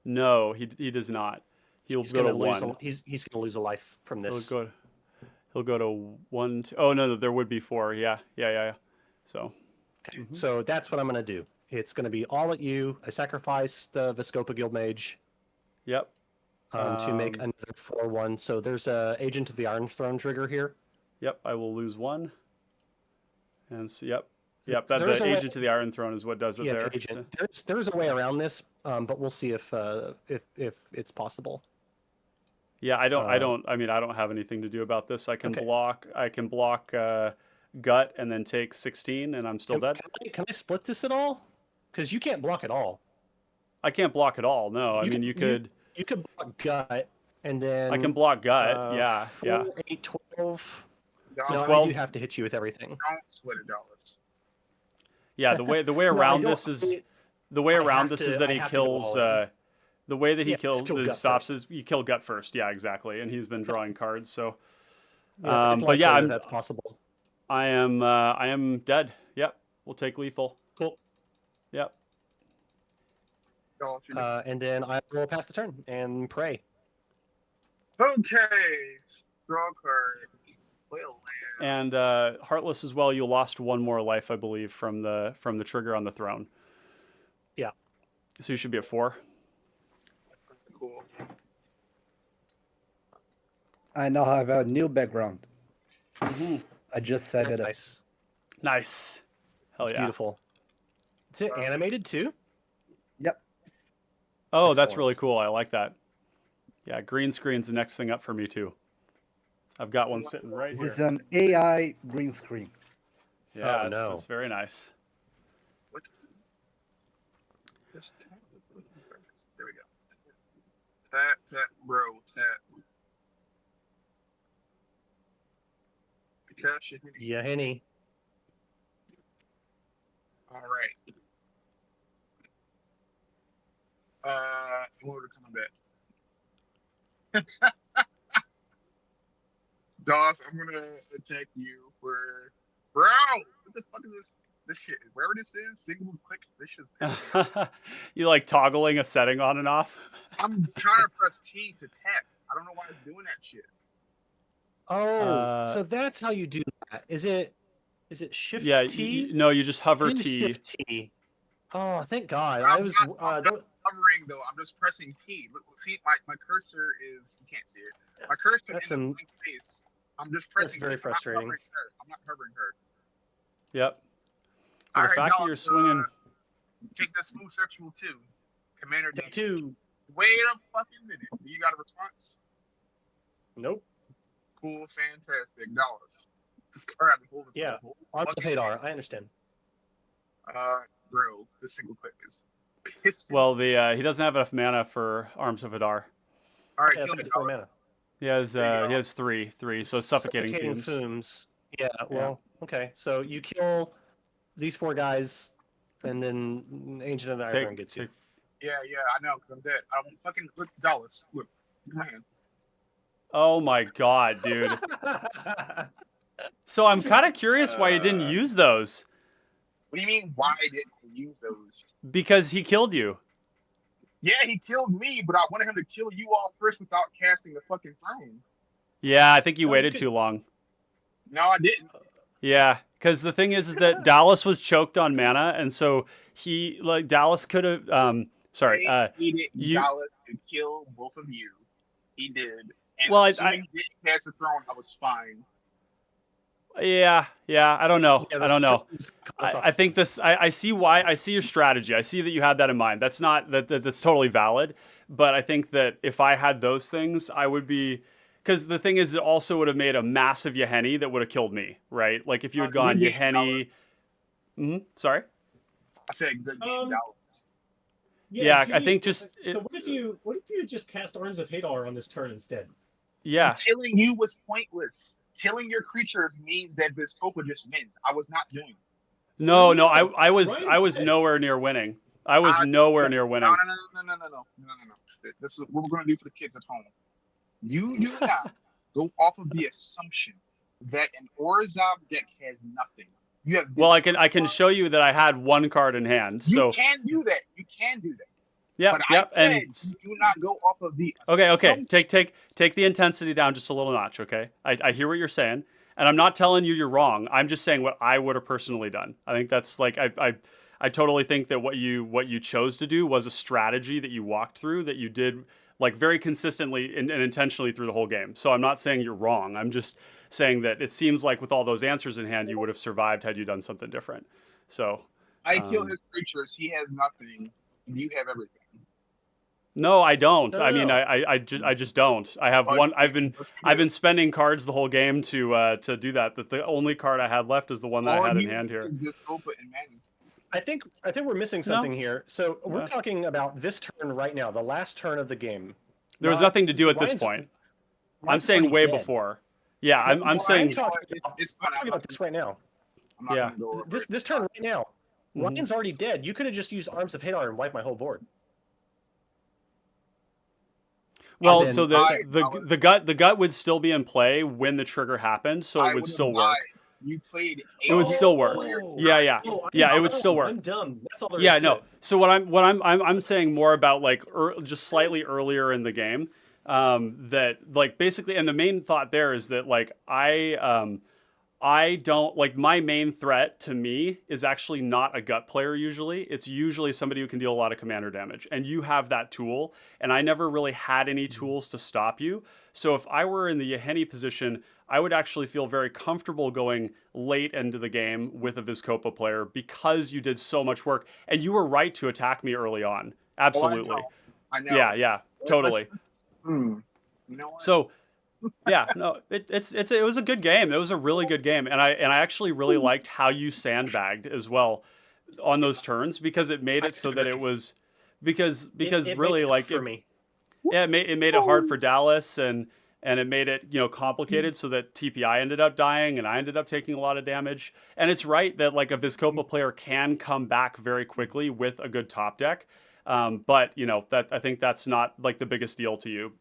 No, he does not. He'll He's go to gonna lose. 1. He's gonna lose a life from this. He'll go to 1. 2. Oh no, there would be 4. Yeah. So. Okay, so that's what I'm gonna do. It's gonna be all at you. I sacrifice the Viscopa Guildmage Yep. to make another 4/1. So there's a Agent of the Iron Throne trigger here. Yep. I will lose 1. And so, yep. That There's the a way- Agent to the Iron Throne is what does it Yeah, there. the agent. There's a way around this, but we'll see if it's possible. Yeah, I don't have anything to do about this. I can Okay. block gut and then take 16 and I'm still dead. Can I split this at all? Because you can't block at all. I can't block at all. No, I mean you could. You could block gut, and then I can block gut. Yeah. 4, 8, 12. Don't, So No, 12 I do have to hit you with everything. don't split it, Dallas. Yeah, the way No, I around don't- this is I mean, the way I around have this to- is that I he have to go kills. all in. The way that he Yeah, kills just kill gut stops first. is you kill gut first. Yeah, exactly. And he's been drawing cards. So, Yeah, if but yeah, likely that's possible. I am dead. Yep. We'll take lethal. Cool. Yep. Dallas, you And then I will pass the turn and pray. Okay. Draw card. Well, And Heartless as well. You lost 1 more life, I believe, from the trigger on the throne. Yeah. So you should be at 4. cool. I now have a new background. I just set it up. Nice. Nice. Hell It's yeah. beautiful. Is it animated too? Yep. Oh, that's Excellent. really cool. I like that. Yeah, green screen's the next thing up for me too. I've got one sitting right This here. is an AI green screen. Yeah, Oh, no. Oh, it's very nice. What? Just tap it. There we go. Tap, bro, tap. Cash is hitting. Yeah, Henny. All right. In order to combat. Doss, I'm gonna attack you for, bro. What the fuck is this? This shit, wherever this is, single click. This shit's pissing me off. You like toggling a setting on and off? I'm trying to press T to tap. I don't know why it's doing that shit. Oh, so that's how you do that. Is it Shift Yeah, T? no, you just hover It is T. Shift T. Oh, thank God. I'm I was not hovering though. I'm just pressing T. Look, see, my cursor is. You can't see it. My cursor That's is in blank space. I'm just pressing. very T. frustrating. I'm not hovering her. Yep. All The right, fact that Doss, you're swinging. take that smooth sexual too. Commander D. Take 2. Wait a fucking minute. Do you got a response? Nope. Cool, fantastic. Dollars. Describe the whole. Yeah. Arms of Hadar. I understand. Bro, the single click is pissing. Well, he doesn't have enough mana for Arms of Hadar. All right, Yeah, kill me, that's 4 Dollars. mana. He has There you go. three, so suffocating fumes. Yeah, well, okay. So you kill these 4 guys, and then Ancient of the Iron Throne gets you. Yeah, I know, because I'm dead. I'm fucking look, Dollars. Look, man. Oh my god, dude. So I'm kind of curious why you didn't use those. What do you mean? Why didn't I use those? Because he killed you. Yeah, he killed me, but I wanted him to kill you all first without casting the fucking throne. Yeah, I think you No, waited you too long. No, I didn't. Yeah, because the thing is that Dallas was choked on mana, and so Dallas could have. He didn't. Dollars to kill both of you. He did. And Well, assuming he didn't cast the throne, I was fine. Yeah, I don't know. Yeah, I don't know. I think this. I see why. I see your strategy. I see that you had that in mind. That's not that's totally valid. But I think that if I had those things, I would be. Because the thing is, it also would have made a massive Yahenni that would have killed me, right? Like if you had gone Yahenni. Sorry. I said good game, Dollars. Yeah, I think just. So what if you just cast Arms of Hadar on this turn instead? Yeah. Killing you was pointless. Killing your creatures means that Vizkopa just wins. I was not doing it. No, I was nowhere near winning. I was nowhere near winning. No. This is what we're going to do for the kids at home. You do not go off of the assumption that an Orzhov deck has nothing. You have. Well, I can show you that I had 1 card in hand. So you can do that. You can do that. Yeah, but I said you do not go off of the. Okay. Take the intensity down just a little notch. Okay, I hear what you're saying, and I'm not telling you you're wrong. I'm just saying what I would have personally done. I think that's like I totally think that what you chose to do was a strategy that you walked through, that you did like very consistently and intentionally through the whole game. So I'm not saying you're wrong. I'm just saying that it seems like with all those answers in hand, you would have survived had you done something different. So I kill his creatures. He has nothing. You have everything. No, I don't. No. I mean, I just don't. I have one. I've been spending cards the whole game to do that. That the only card I had left is the one that I had in hand here. I think we're missing something here. So we're talking about this turn right now, the last turn of the game. There was nothing to do at this point. I'm saying way before. Yeah, I'm saying. I'm talking about this right now. Yeah. This turn right now. Ryan's already dead. You could have just used Arms of Hadar and wiped my whole board. Well, so the gut would still be in play when the trigger happened, so it would still work. You played. It would still work. Yeah. It would still work. I'm dumb. That's all there is Yeah, to no. it. So what I'm saying more about like just slightly earlier in the game, that like basically, and the main thought there is that like I don't like my main threat to me is actually not a gut player usually. It's usually somebody who can deal a lot of commander damage. And you have that tool. And I never really had any tools to stop you. So if I were in the Yahenni position, I would actually feel very comfortable going late into the game with a Vizkopa player because you did so much work. And you were right to attack me early on. Absolutely. I know. Yeah, totally. You know what? So yeah, no, it was a good game. It was a really good game, and I actually really liked how you sandbagged as well on those turns because it made it so that it was because It really made it like for me. Yeah, it made it hard for Dallas and it made it complicated so that TPI ended up dying and I ended up taking a lot of damage. And it's right that like a Vizkopa player can come back very quickly with a good top deck. But that I think that's not like the biggest deal to you.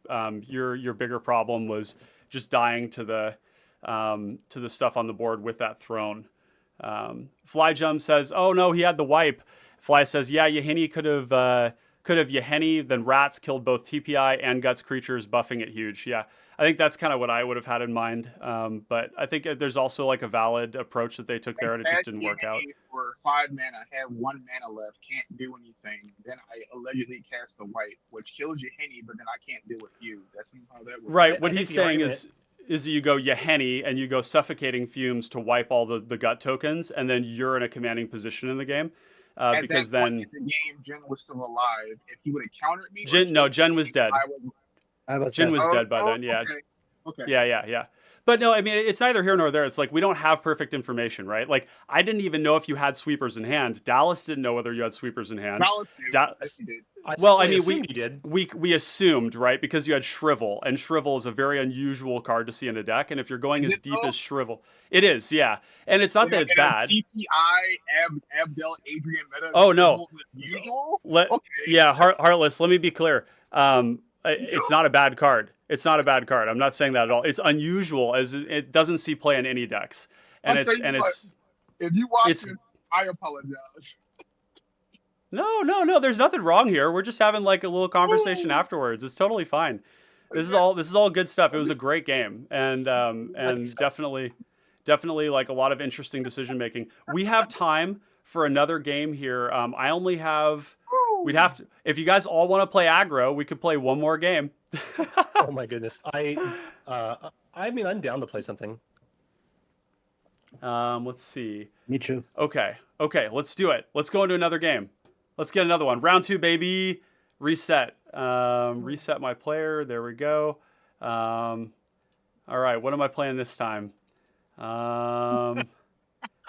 Your bigger problem was just dying to to the stuff on the board with that throne. Fly Jump says, "Oh no, he had the wipe." Fly says, "Yeah, Yahini could have Yahini, then Rats killed both TPI and Guts creatures, buffing it huge." Yeah, I think that's kind of what I would have had in mind. But I think there's also like a valid approach that they took there, and it just didn't work out. For 5 mana, I have 1 mana left, can't do anything. Then I allegedly cast a wipe, which kills Yahini, but then I can't deal with you. That's how that works. Right. What he's saying is you go Yaheni and you go Suffocating Fumes to wipe all the gut tokens, and then you're in a commanding position in the game. Because that then point in the game, Jen was still alive. If he would have countered me, Jen was dead. Jen was dead by then. Yeah. Okay. Yeah. But no, I mean, it's neither here nor there. It's like we don't have perfect information, right? Like I didn't even know if you had sweepers in hand. Dallas didn't know whether you had sweepers in hand. Dallas did. Yes, he did. Well, I mean, we assumed, right? Because you had Shrivel, and Shrivel is a very unusual card to see in a deck. And if you're going as deep as Shrivel, it is, yeah. And it's not that it's bad. TPI, Abdel, Adrian Meta. Oh no. Usual. Okay. Yeah, Heartless. Let me be clear. It's not a bad card. It's not a bad card. I'm not saying that at all. It's unusual as it doesn't see play in any decks, and it's if you watch it, I apologize. No. There's nothing wrong here. We're just having like a little conversation afterwards. It's totally fine. This is all good stuff. It was a great game, and definitely like a lot of interesting decision making. We have time for another game here. I only have. We'd have to. If you guys all want to play aggro, we could play one more game. Oh my goodness. I mean, I'm down to play something. Let's see. Me too. Okay, let's do it. Let's go into another game. Let's get another one. Round 2, baby. Reset. Reset my player. There we go. All right, what am I playing this time?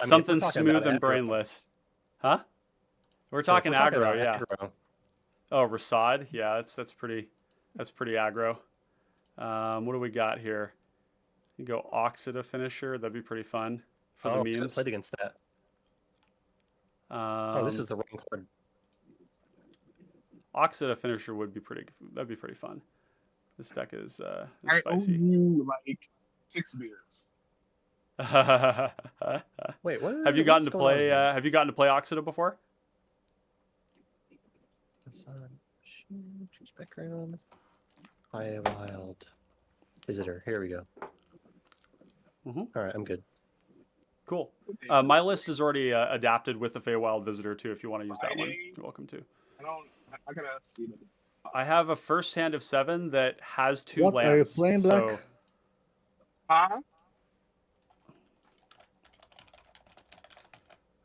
Something smooth and brainless. Huh? We're talking aggro, yeah. Aggro. Oh, Rasad. Yeah, that's pretty aggro. What do we got here? You go Oxida Finisher. That'd be pretty fun for the memes. I played against that. This is the wrong card. Oxida Finisher would be pretty. That'd be pretty fun. This deck is spicy. I owe you like 6 beers. Wait, what? Have you gotten to play? Have you gotten to play Oxida before? Choose background. Wild Visitor. Here we go. All right, I'm good. Cool. My list is already adapted with the Feywild Visitor too. If you want to use that one, you're welcome to. I gotta see them. I have a first hand of 7 that has 2 what lands. Are you playing, Black? So... Huh?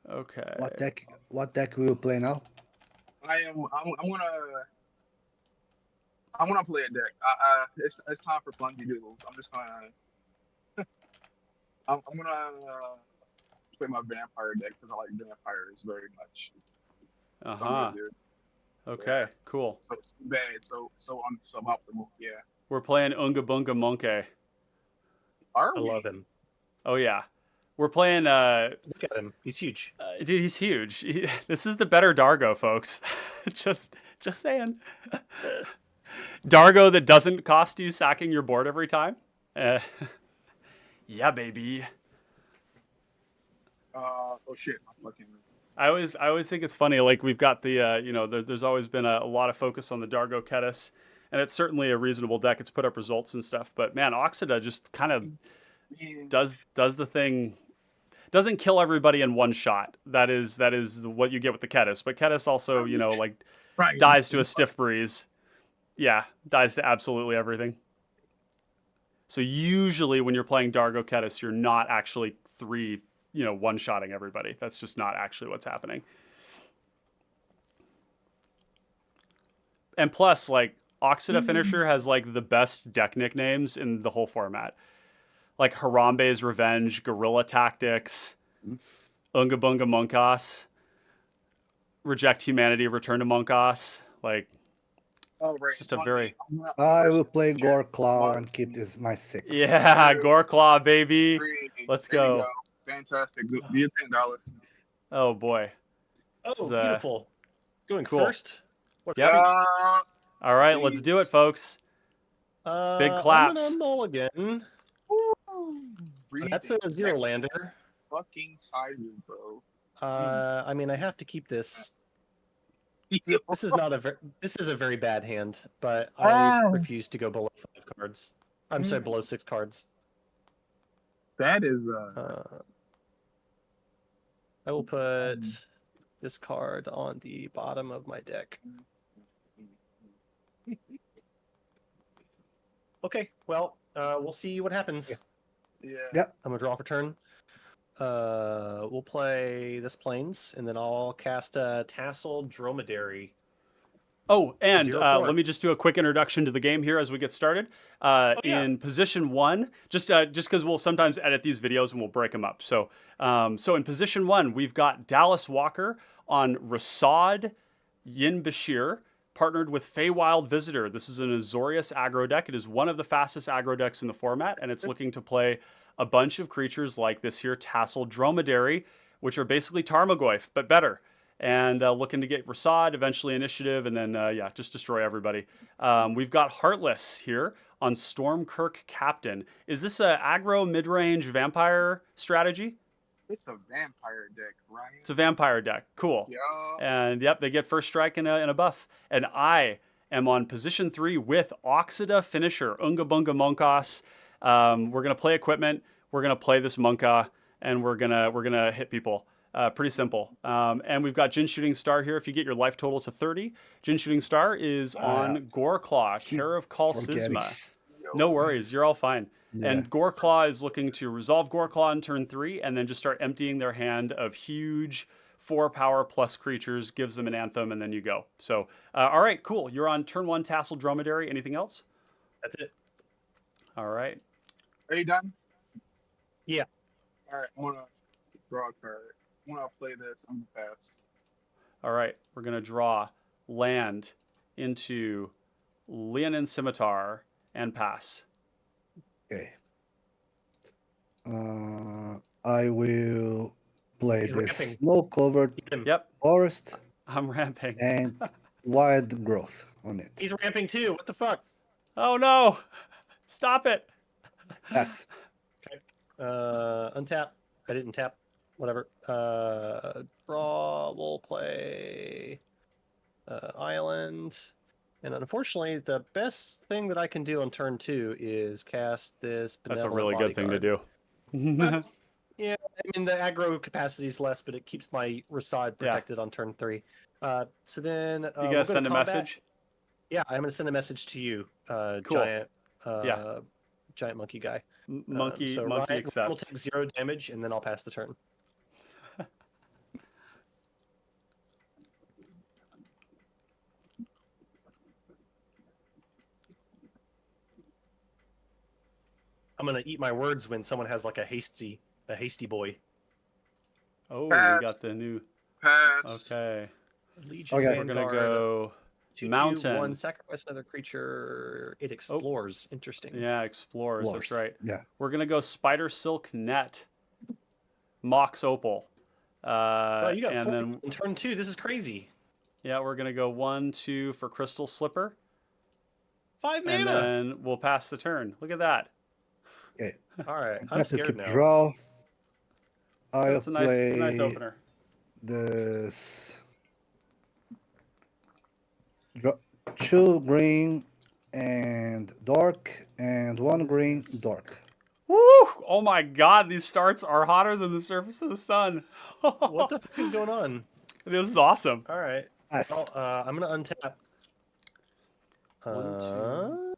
Okay. What deck will you play now? I'm gonna play a deck. It's time for Flungy Doodles. I'm just gonna I'm gonna play my vampire deck because I like vampires very much. Okay, yeah. cool. So it's too bad. So suboptimal. Yeah. We're playing Unga Bunga Monkey. I love him. Oh yeah. We're playing. Look at him. He's huge. Dude, he's huge. This is the better Dargo, folks. just saying. Dargo that doesn't cost you sacking your board every time. Yeah, baby. Oh shit! I'm looking. I always think it's funny. Like we've got the there's always been a lot of focus on the Dargo Ketis, and it's certainly a reasonable deck. It's put up results and stuff. But man, Oxida just kind of does the thing. Doesn't kill everybody in one shot. That is what you get with the Ketis. But Ketis also, dies to a stiff breeze. Yeah, dies to absolutely everything. So usually when you're playing Dargo Ketis, you're not actually one-shotting everybody. That's just not actually what's happening. And plus, like, Oxida Finisher has, like, the best deck nicknames in the whole format. Like Harambe's Revenge, Guerrilla Tactics, Unga Bunga Monkas, Reject Humanity, Return to Monkas. Like, right. Just a very. I will play Gore Claw and keep this my 6. Yeah, Gore Claw, baby. Let's go. Fantastic. Do you think, Dallas? Oh boy. Oh, beautiful. Going cool. First. Yep. All right, let's do it, folks. Big claps. I'm gonna mulligan. That's breathing. a zero Next lander. fucking sizes, bro. I mean, I have to keep this. This is not a this is a very bad hand, but I refuse to go below 5 cards. I'm sorry, below 6 cards. That is I will put this card on the bottom of my deck. Okay, well, we'll see what happens. yeah. I'm gonna draw for turn. We'll play this Plains, and then I'll cast a Tasseled Dromedary. Oh, and 0-4. let me just do a quick introduction to the game here as we get started. yeah. In position 1, just because we'll sometimes edit these videos and we'll break them up. So, so in position 1, we've got Dallas Walker on Rasad Yin Bashir, partnered with Feywild Visitor. This is an Azorius aggro deck. It is one of the fastest aggro decks in the format, and it's looking to play a bunch of creatures like this here Tasseled Dromedary, which are basically Tarmogoyf, but better. And looking to get Rasad, eventually Initiative, and then, yeah, just destroy everybody. We've got Heartless here on Stormkirk Captain. Is this a aggro mid-range vampire strategy? It's a vampire deck, right? It's a vampire deck. Cool. Yeah. And, yep, they get first strike and a buff. And I am on position 3 with Oxida Finisher, Unga Bunga Monkas. We're going to play equipment. We're going to play this Monka, and we're gonna hit people. Pretty simple. And we've got Jin Shooting Star here. If you get your life total to 30, Jin Shooting Star is on Goreclaw, Care of Kal Sisma. No worries, you're all fine. Yeah. And Goreclaw is looking to resolve Goreclaw on turn 3 and then just start emptying their hand of huge 4-power plus creatures, gives them an Anthem, and then you go. So, all right, cool. You're on turn 1, Tasseled Dromedary. Anything else? That's it. All right. Are you done? Yeah. All right, I'm gonna draw a card. When I play this, I'm gonna pass. All right, we're going to draw land into Leonin Scimitar and pass. Okay. I will play He's this ramping. snow-covered Yep, forest I'm ramping. and wild growth on it. He's ramping too. What the fuck? Oh no! Stop it! Yes. Untap. I didn't tap. Whatever. Draw. We'll play Island. And unfortunately, the best thing that I can do on turn 2 is cast this. That's a Benevolent really good thing to Bodyguard. do. Yeah, I mean the aggro capacity is less, but it keeps my Rasad protected on turn 3. So then You we'll gonna go send to a combat. message? Yeah, I'm gonna send a message to you, Cool. giant, Yeah. giant monkey guy. Monkey, So monkey Ryan will accepts. take 0 damage, and then I'll pass the turn. I'm gonna eat my words when someone has like a hasty boy. Oh, Pass. we got the new. Pass. Okay, Legion Okay. we're gonna Vanguard, go 2/2, mountain. 1, sacrifice another creature. It explores. Interesting. Yeah, explorers. That's right. Yeah. We're gonna go Spider Silk Net, Mox Opal. Oh, you got and 4 then on turn 2. This is crazy. yeah, we're gonna go 1, 2 for Crystal Slipper, 5 and mana. then we'll pass the turn. Look at that. Okay. All right, I I'm have to scared keep now. draw. I'll That's a nice play opener. this. Two green and dark, and 1 green dark. Woo! Oh my God, these starts are hotter than the surface of the sun. What the fuck is going on? This is awesome. All right. Yes. Well, I'm gonna untap. 1, 2,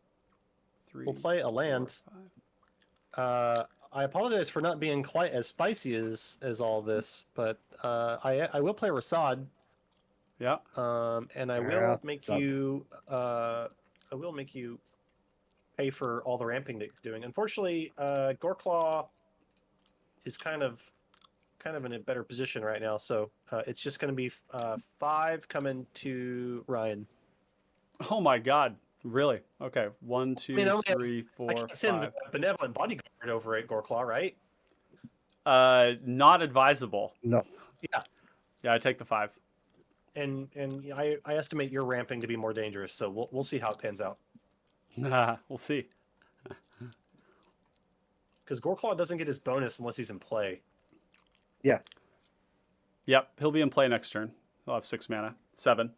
3. We'll play a 4, land. 5. I apologize for not being quite as spicy as all this, but I will play Rasad, Yeah. and I will Yeah, make Rasad. you pay for all the ramping that you're doing. Unfortunately, Goreclaw is kind of in a better position right now, so it's just going to be 5 coming to Ryan. Oh my God. Really? Okay. 1, 2, I mean, I only have- 3, I 4, can't send 5. the benevolent bodyguard over at Goreclaw, right? Not advisable. No. Yeah. Yeah, I take the 5. And I estimate your ramping to be more dangerous, so we'll see how it pans out. We'll see. Because Goreclaw doesn't get his bonus unless he's in play. Yep, he'll be in play next turn. He'll have 6 mana. 7.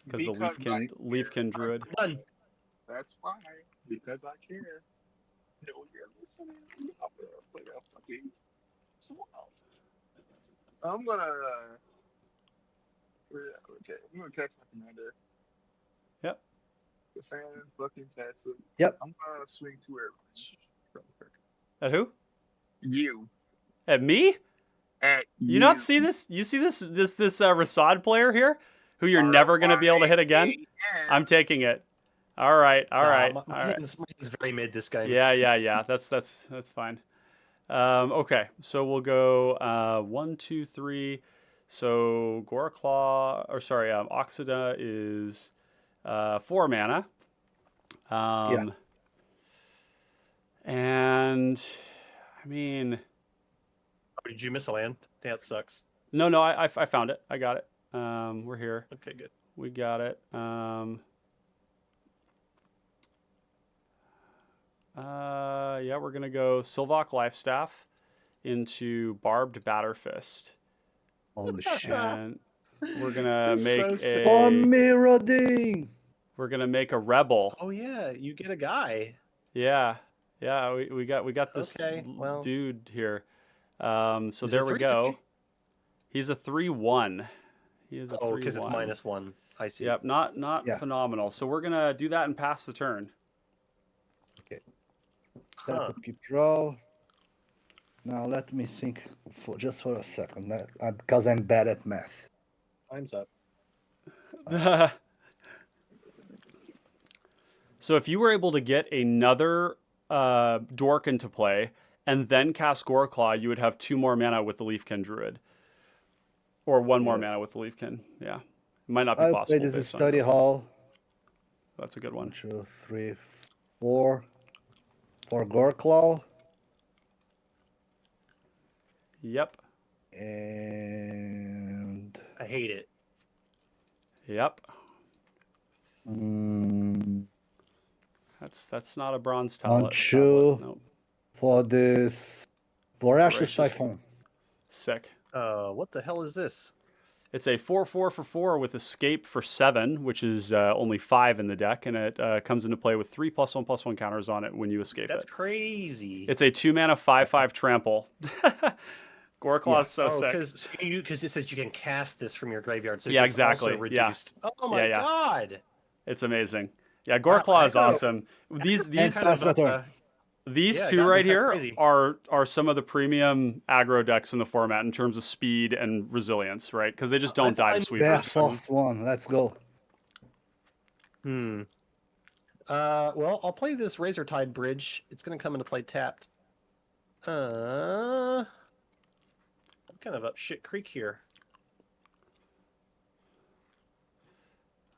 Because the Leafkin Druid. Done. That's why. Because I care. No, you're listening. I'm gonna play that fucking swamp. I'm gonna. Okay, I'm gonna catch my commander. Yep. The fan fucking Tesla. Yep. I'm gonna swing 2 airlines. Real quick. At who? You. At me? At You not see this? You see this Rasad player here, who you're R never gonna be able to hit again? Y A N. I'm taking it. All right. My All right. hand's very mid this game. Yeah. That's fine. Okay, so we'll go 1, 2, 3. So Oxida is 4 mana. And I mean, Oh, did you miss a land? That sucks. no, I found it. I got it. We're here. Okay, good. We got it. Yeah, we're gonna go Sylvok Lifestaff into Barbed Batterfist, Holy shit. and we're gonna That's make so sick. Oh, a Mirroding! we're gonna make a rebel. Oh yeah, you get a guy. Yeah, we got this Okay, well. dude here. So Is it there we 3/3? go. He's a 3/1. He is a 3/1. Oh, because it's -1. I see. Yep, not Yeah. phenomenal. So we're gonna do that and pass the turn. Huh. Keep draw. Now let me think just for a second, because I'm bad at math. Time's up. So if you were able to get another Dork into play and then cast Goreclaw, you would have 2 more mana with the Leafkin Druid. Or 1 more mana with the Leafkin. Yeah. It might not be I'll possible. play this based on study your- hall. That's a good 1, one. 2, 3, 4. For Goreclaw. Yep. And I hate it. Yep. mm, That's not a bronze 1, tablet. 2 Nope. for this Voracious Voracious. Typhoon. Sick. What the hell is this? It's a 4/4 for 4 with Escape for 7, which is only 5 in the deck, and it comes into play with 3 +1/+1 counters on it when you escape That's it. crazy. It's a 2 mana 5/5 trample. Goreclaw Yeah. is so sick. Because it says you can cast this from your graveyard, so Yeah, it's also exactly. Yeah. reduced. Oh my Yeah. god! It's amazing. Yeah, Goreclaw is awesome. These And pass my turn. yeah, two gotta be right kinda here crazy. are some of the premium aggro decks in the format in terms of speed and resilience, right? Because they just don't die to Best sweepers. first one. Let's go. Well, I'll play this Razortide Bridge. It's going to come into play tapped. I'm kind of up shit creek here.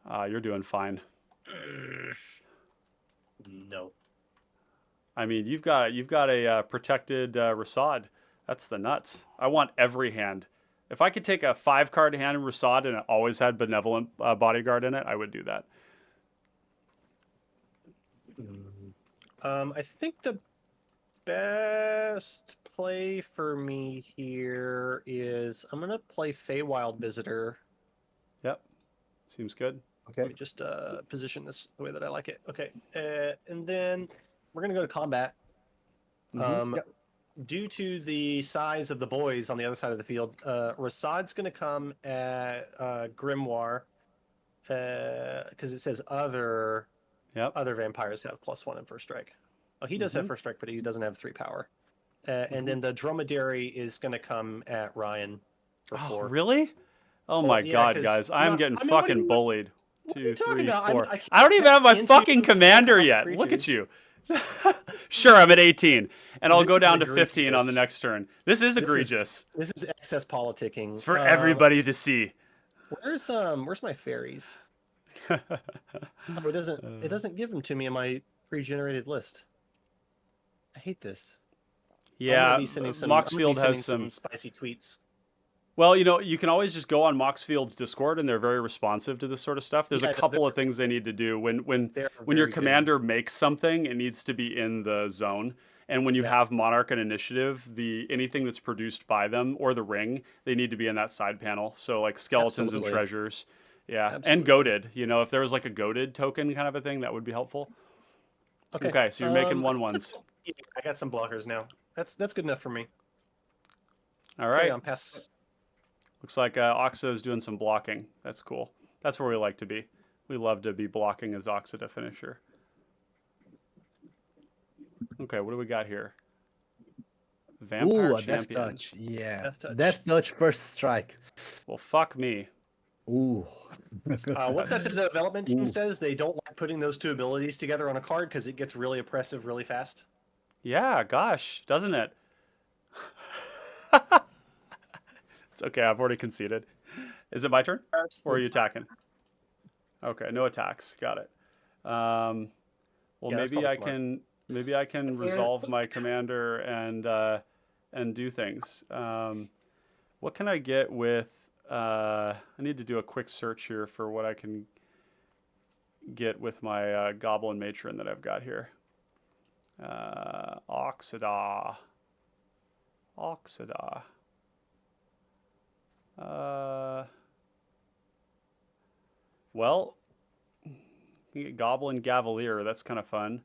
You're doing fine. No. I mean, you've got a protected Rasad. That's the nuts. I want every hand. If I could take a 5-card hand in Rasad and it always had Benevolent Bodyguard in it, I would do that. I think the best play for me here is I'm going to play Feywild Visitor. Yep. Seems good. Let Okay. me just position this the way that I like it. Okay. And then we're going to go to combat. Mhm. Yep. Due to the size of the boys on the other side of the field, Rasad's going to come at Grimoire because it says other vampires have +1 in first strike. Oh, he does have first strike, but he doesn't have 3 power. And then the Dromedary is going to come at Ryan for 4. Oh, really? Oh Well, my yeah, God, 'cause guys. I'm I'm not- getting I mean, what do fucking you- bullied. What are 2, you talking 3, about? 4. can't I don't even have my into fucking commander full yet. Look at creatures. you. Sure, I'm at 18. And I'll This go is down to 15 on the egregious. next turn. This is This is- egregious. This is excess politicking. It's for everybody to see. Where's my fairies? Oh, it doesn't give them to me in my pre-generated list. I hate this. I'm Yeah, gonna be sending some- I'm gonna be Moxfield sending has some. spicy tweets. Well, you know, you can always just go on Moxfield's Discord, and they're very responsive to this sort of stuff. There's Yeah, a couple of things they need to do they're when your very good. commander makes something, it needs to be in the zone. And when you Yeah. have Monarch and Initiative, anything that's produced by them or the ring, they need to be in that side panel. So like skeletons Absolutely. and treasures, yeah, and Absolutely. goaded. You know, if there was like a goaded token kind of a thing, that would be helpful. Okay, so you're making 1/1s. Yeah, I got some blockers now. That's good enough for me. All Okay, right. I'm past. Looks like Oxa is doing some blocking. That's cool. That's where we like to be. We love to be blocking as Oxida finisher. Okay, what do we got here? Vampire Ooh, a death champion. touch. Yeah. Death touch. Death touch first strike. Well, fuck me. Ooh. What's that the development team Ooh. says? They don't like putting those two abilities together on a card because it gets really oppressive really fast. Yeah, gosh, doesn't it? It's okay. I've already conceded. Is it my turn, That's or are the you attacking? Okay, no attacks. Got it. Well, Yeah, that's maybe probably I smart. can. Maybe I can resolve my commander and do things. What can I get with? I need to do a quick search here for what I can get with my Goblin Matron that I've got here. Oxida. Well, you can get Goblin Gavalier. That's kind of fun.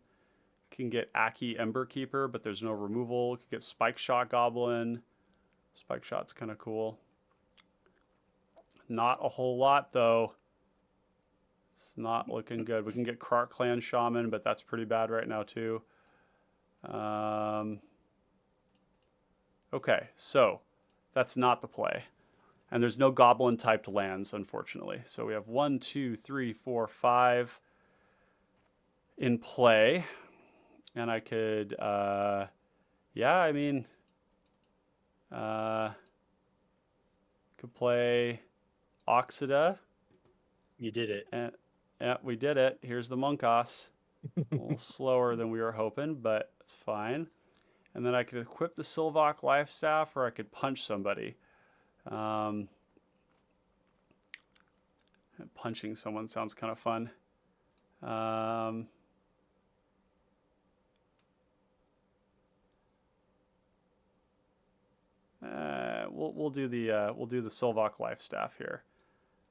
Can get Aki Ember Keeper, but there's no removal. You can get Spike Shot Goblin. Spike Shot's kind of cool. Not a whole lot, though. It's not looking good. We can get Clan Shaman, but that's pretty bad right now, too. Okay, so that's not the play. And there's no goblin-typed lands, unfortunately. So we have 1, 2, 3, 4, 5 in play. And I could, yeah, I mean, could play Oxida. You did it. And, yeah, we did it. Here's the Monkas. A little slower than we were hoping, but it's fine. And then I could equip the Sylvok Life Staff, or I could punch somebody. Punching someone sounds kind of fun. We'll do the Sylvok Life Staff here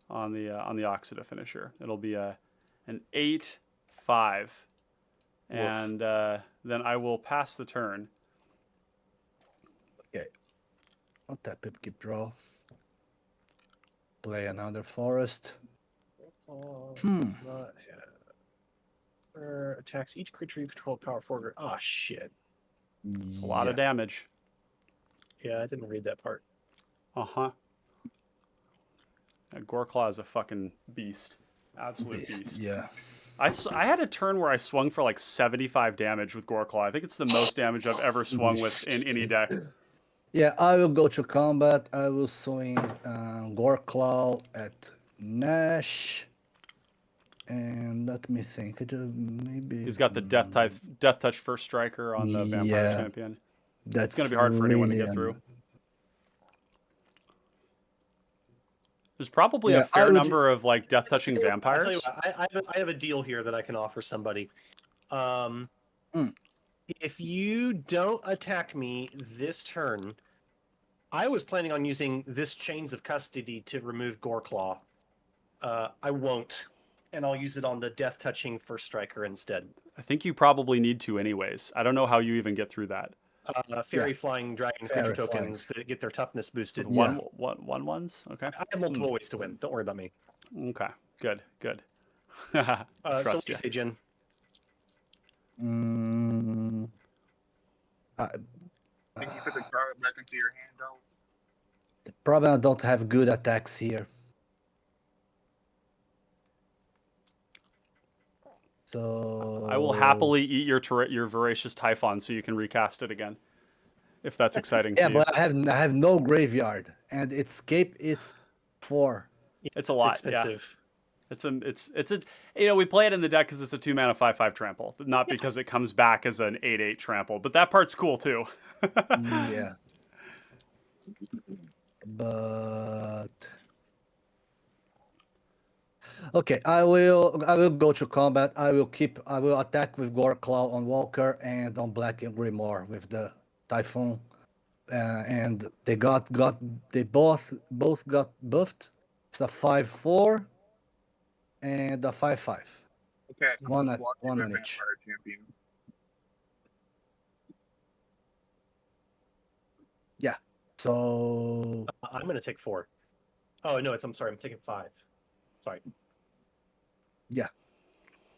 on the Oxida finisher. It'll be an 8/5, and then I will pass the turn. Okay. I'll tap it, keep draw. Play another forest. Does not have... attacks each creature you control power forward. Ah, shit. It's a lot of damage. Yeah, I didn't read that part. Uh-huh. Goreclaw is a fucking beast. Absolute beast. Yeah. I had a turn where I swung for like 75 damage with Goreclaw. I think it's the most damage I've ever swung with in any deck. Yeah, I will go to combat. I will swing Goreclaw at Nash. And let me think. Maybe He's got the Death Touch First Striker on the Vampire Champion. That's It's going to be hard for anyone to get really, through. There's probably a fair number of like death touching vampires. I'll tell you what, I have a deal here that I can offer somebody. If you don't attack me this turn, I was planning on using this Chains of Custody to remove Goreclaw. I won't, and I'll use it on the death touching First Striker instead. I think you probably need to anyways. I don't know how you even get through that. Fairy Flying Dragon creature tokens that get their toughness boosted. One ones? Okay. I have multiple ways to win. Don't worry about me. Okay. Good. So what do you say, Jen? Can you put the card back into your hand, though? The problem I don't have good attacks here. So I will happily eat your voracious Typhon so you can recast it again, if that's exciting. Yeah, to you. but I have no graveyard, and escape is 4. It's a lot. Expensive. Yeah. It's a we play it in the deck because it's a 2-mana 5/5 trample, not because it comes back as an 8/8 trample. But that part's cool too. Yeah. but okay, I will go to combat. I will attack with Gore Claw on Walker and on Black and Grimoire with the Typhoon. And they both got buffed. It's a 5/4 and a 5/5. Okay, One walk on your each. vampire champion. Yeah. So I'm going to take 4. Oh, no, I'm sorry. I'm taking 5. Sorry. yeah,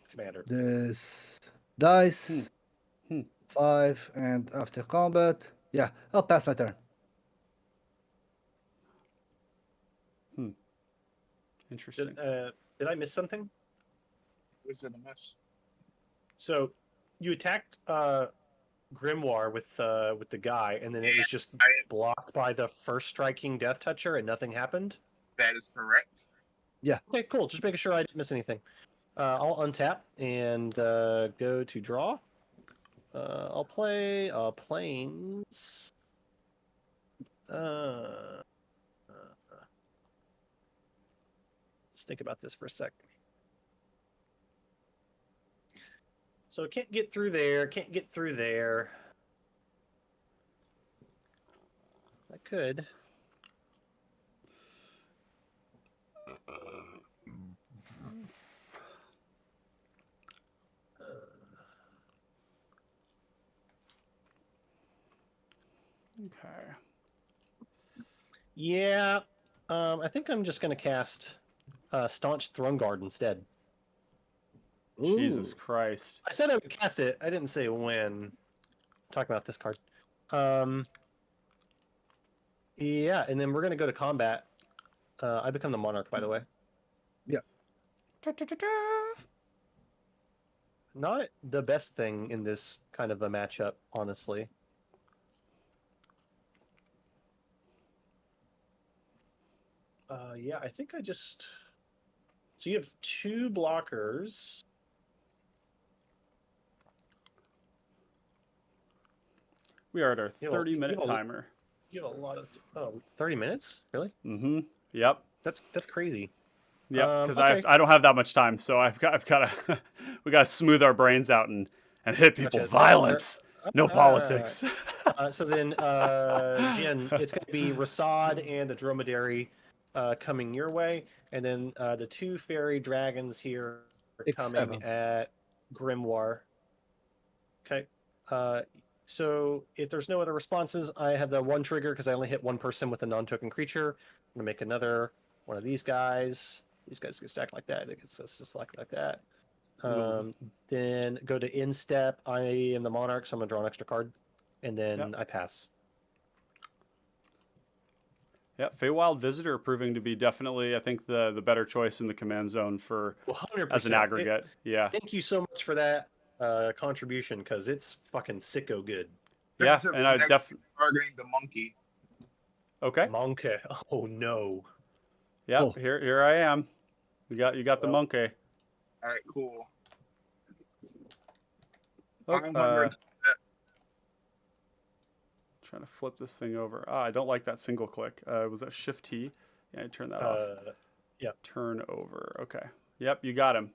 Commander. this dice 5, and after combat, yeah, I'll pass my turn. Interesting. Did I miss something? Was it a miss? So you attacked Grimoire with the guy, and then it was just blocked by the first striking Death Toucher, and nothing happened. That is correct. Yeah. Okay, cool. Just making sure I didn't miss anything. I'll untap and go to draw. I'll play Plains. Let's think about this for a sec. So can't get through there. Can't get through there. I could. Okay. Yeah. I think I'm just going to cast Staunch Throne Guard instead. Jesus Ooh. Christ. I said I would cast it. I didn't say when. Talk about this card. Yeah, and then we're going to go to combat. I become the Monarch, by the way. Yeah. Not the best thing in this kind of a matchup, honestly. Yeah, I think I just... So you have 2 blockers. We are at our You have a- 30-minute you have a- timer. You have a lot of... 30 minutes? Really? Mm-hmm. Yep. That's crazy. Yep. Because okay. I don't have that much time, so I've got to we got to smooth our brains out and hit people. Gotcha. Violence, no All right. politics. So then, Jen, it's going to be Rasad and the Dromedary coming your way, and then the 2 fairy dragons here are It's coming 7. at Grimoire. Okay. So if there's no other responses, I have the 1 trigger because I only hit 1 person with a non-token creature. I'm going to make another one of these guys. These guys get stacked like that. They get stacked like that. Then go to instep. I am the Monarch, so I'm going to draw an extra card. And then I pass. Yeah, Feywild Visitor proving to be definitely, I think, the better choice in the command zone for 100%. as an aggregate. Yeah. Thank you so much for that contribution, because it's fucking sicko good. Yeah, and I definitely targeting the monkey. Okay. Monkey. Oh no. Yeah, Oh. here I am. You got the monkey. All right, cool. Oh, I'm under trying to flip this thing over. I don't like that single click. Was that Shift T? Yeah, I turn that off. Yeah. Turn over. Okay. Yep, you got him.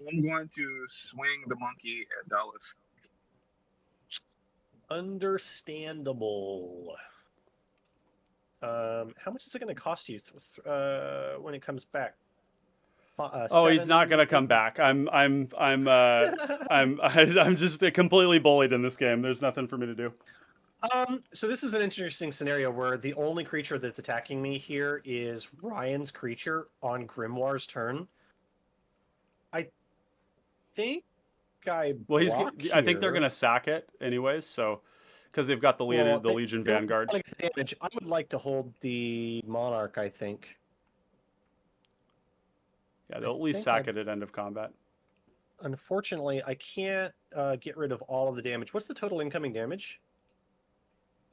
I'm going to swing the monkey at Dallas. Understandable. How much is it going to cost you when it comes back? Oh, he's not gonna come back. I'm just completely bullied in this game. There's nothing for me to do. So this is an interesting scenario where the only creature that's attacking me here is Ryan's creature on Grimoire's turn. I think I think they're gonna sack it anyways. So, because they've got the Legion Vanguard. Damage. I would like to hold the Monarch. I think. Yeah, they'll at least sack it at end of combat. Unfortunately, I can't get rid of all of the damage. What's the total incoming damage?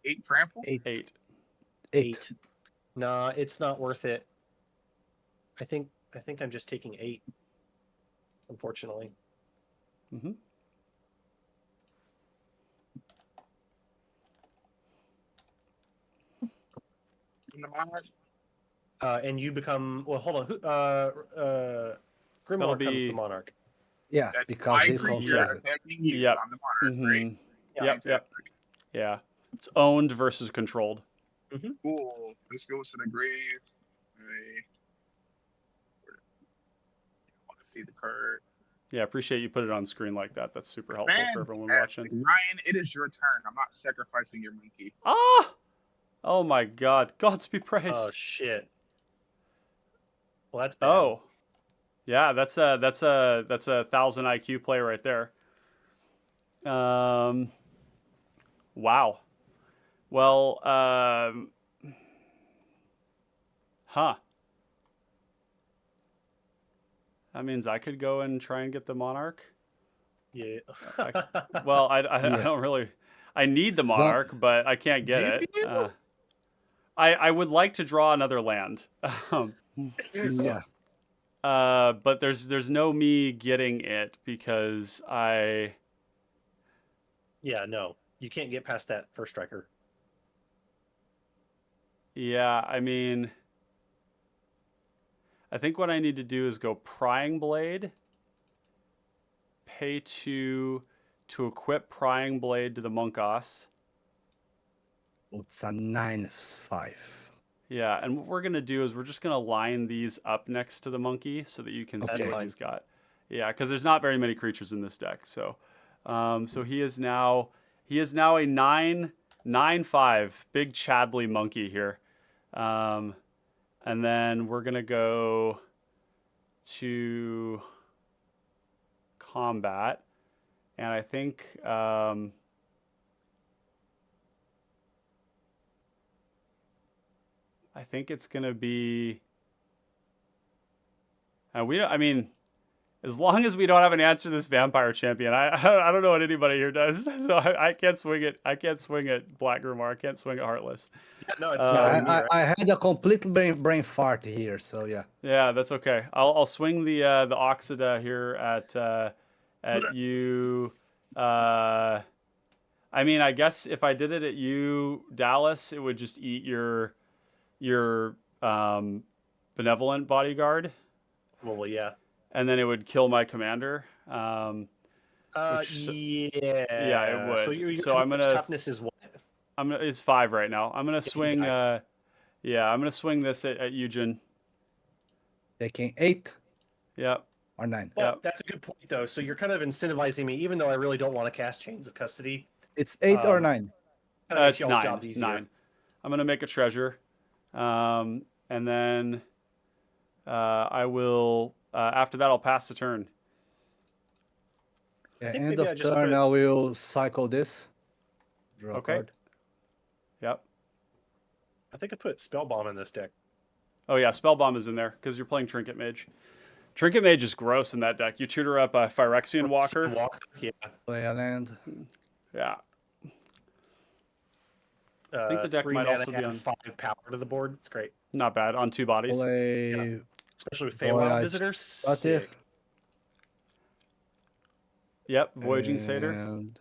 8 trample? 8. 8. Nah, it's not worth it. I think I'm just taking 8. Unfortunately. Mm-hmm. the monarch. And you become Hold on. That'll Grimoire becomes the be monarch. Yeah, That's because my he creature controls it. attacking you. Yep. I'm the monarch, right? Mm-hmm. Yep. Fantastic. Yeah. It's owned versus controlled. Cool. This goes to the grave. I want to see the card. Yeah, appreciate you put it on screen like that. That's super helpful for everyone Fantastic. watching. Ryan, it is your turn. I'm not sacrificing your monkey. Ah! Oh my God. Gods be praised. Oh shit. Well, that's bad. Oh. Yeah, that's a 1,000 IQ play right there. Wow. Well, huh. That means I could go and try and get the monarch. Yeah. Well, I Yeah. don't really. I need the monarch, but I can't get Do it. you? I would like to draw another land. Yeah. But there's no me getting it because Yeah, no. You can't get past that first striker. yeah, I mean, I think what I need to do is go Prying Blade, pay 2 to equip Prying Blade to the Monkas. It's a 9/5. Yeah, and what we're gonna do is we're just gonna line these up next to the monkey so that you can Okay. see That's what fine. he's got. Yeah, because there's not very many creatures in this deck. So, so he is now a 9/5 big Chadley monkey here, and then we're gonna go to combat, and I think. I think it's gonna be. We don't. I mean, as long as we don't have an answer to this vampire champion, I don't know what anybody here does. So I can't swing it. I can't swing at Black Grimoire. I can't swing at Heartless. Yeah, no, it's Um, not I, me, right? I had a complete brain fart here, so yeah. Yeah, that's okay. I'll swing the Oxida here at you. I mean, I guess if I did it at you, Dallas, it would just eat your benevolent bodyguard, Well, yeah. and then it would kill my commander. Yeah. Yeah, it would. So your So I'm gonna toughness is what? it's 5 right now. I'm gonna swing. die. I'm gonna swing this at Eugen. Taking 8 Yep. or 9. Well, Yep. that's a good point, though. So you're kind of incentivizing me, even though I really don't want to cast Chains of Custody. It's 8 or Um, 9. Kind of makes It's y'all's 9. job easier. 9. I'm gonna make a treasure, and then I will. After that, I'll pass the turn. Yeah, think end maybe I of just turn, put- I will cycle this. Draw Okay. a card. Yep. I think I put Spell Bomb in this deck. Oh yeah, Spell Bomb is in there because you're playing Trinket Mage. Trinket Mage is gross in that deck. You tutor up a Phyrexian Walker. Yeah. Play a land. Yeah. I think the deck 3 might mana, also be add on. 5 power to the board. It's great, Not bad on 2 bodies. Play especially with Boy, Feywild I Visitors. started. Sick. Yep. Voyaging Satyr. and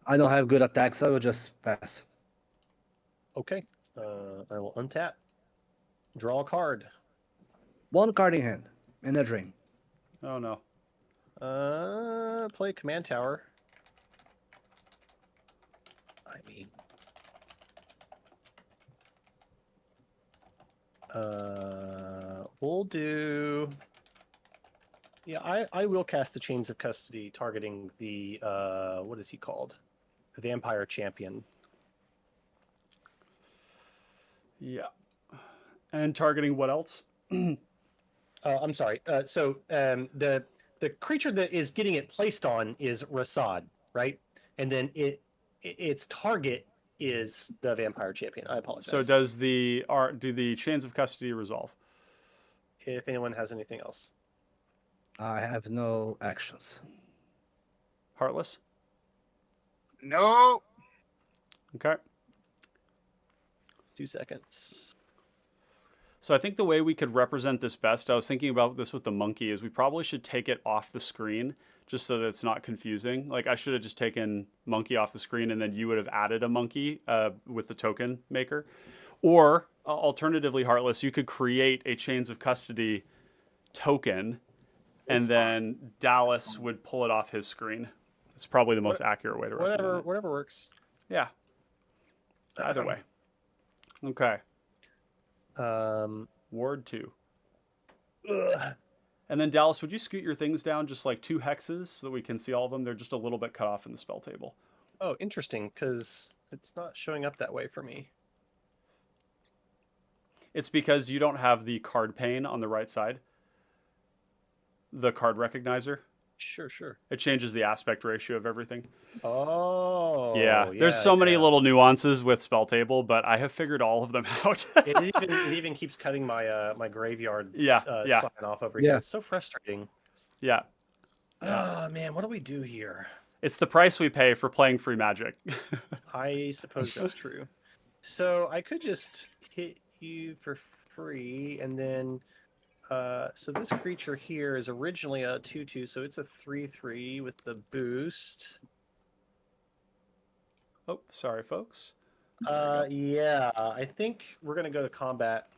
I don't have good attacks, so I will just pass. Okay. I will untap. Draw a card. 1 card in hand. In a dream. Oh no. Play Command Tower. I mean, we'll do. Yeah, I will cast the Chains of Custody, targeting the what is he called? The Vampire Champion. Yeah. And targeting what else? I'm sorry. The creature that is getting it placed on is Rasad, right? And then its target is the Vampire Champion. I apologize. So do the Chains of Custody resolve? If anyone has anything else. I have no actions. Heartless. No. Okay. 2 seconds. So I think the way we could represent this best, I was thinking about this with the monkey, is we probably should take it off the screen just so that it's not confusing. Like I should have just taken monkey off the screen and then you would have added a monkey with the token maker. Or alternatively, Heartless, you could create a chains of custody token and It's then Dallas would pull it off his screen. It's probably the most accurate way to represent Whatever, it. whatever works. Yeah. Either way. Okay. Ward 2. And then Dallas, would you scoot your things down just like 2 hexes so that we can see all of them? They're just a little bit cut off in the spell table. Oh, interesting, because it's not showing up that way for me. It's because you don't have the card pane on the right side. The card recognizer. Sure. It changes the aspect ratio of everything. Oh. Yeah. There's so many little nuances with spell table, but I have figured all of them out. it even keeps cutting my my graveyard yeah. sign off over here. Yeah. It's so frustrating. Yeah. Oh man, what do we do here? It's the price we pay for playing free Magic. I suppose that's true. So I could just hit you for free, and then so this creature here is originally a 2/2, so it's a 3/3 with the boost. Oh, sorry, folks. Yeah, I think we're gonna go to combat.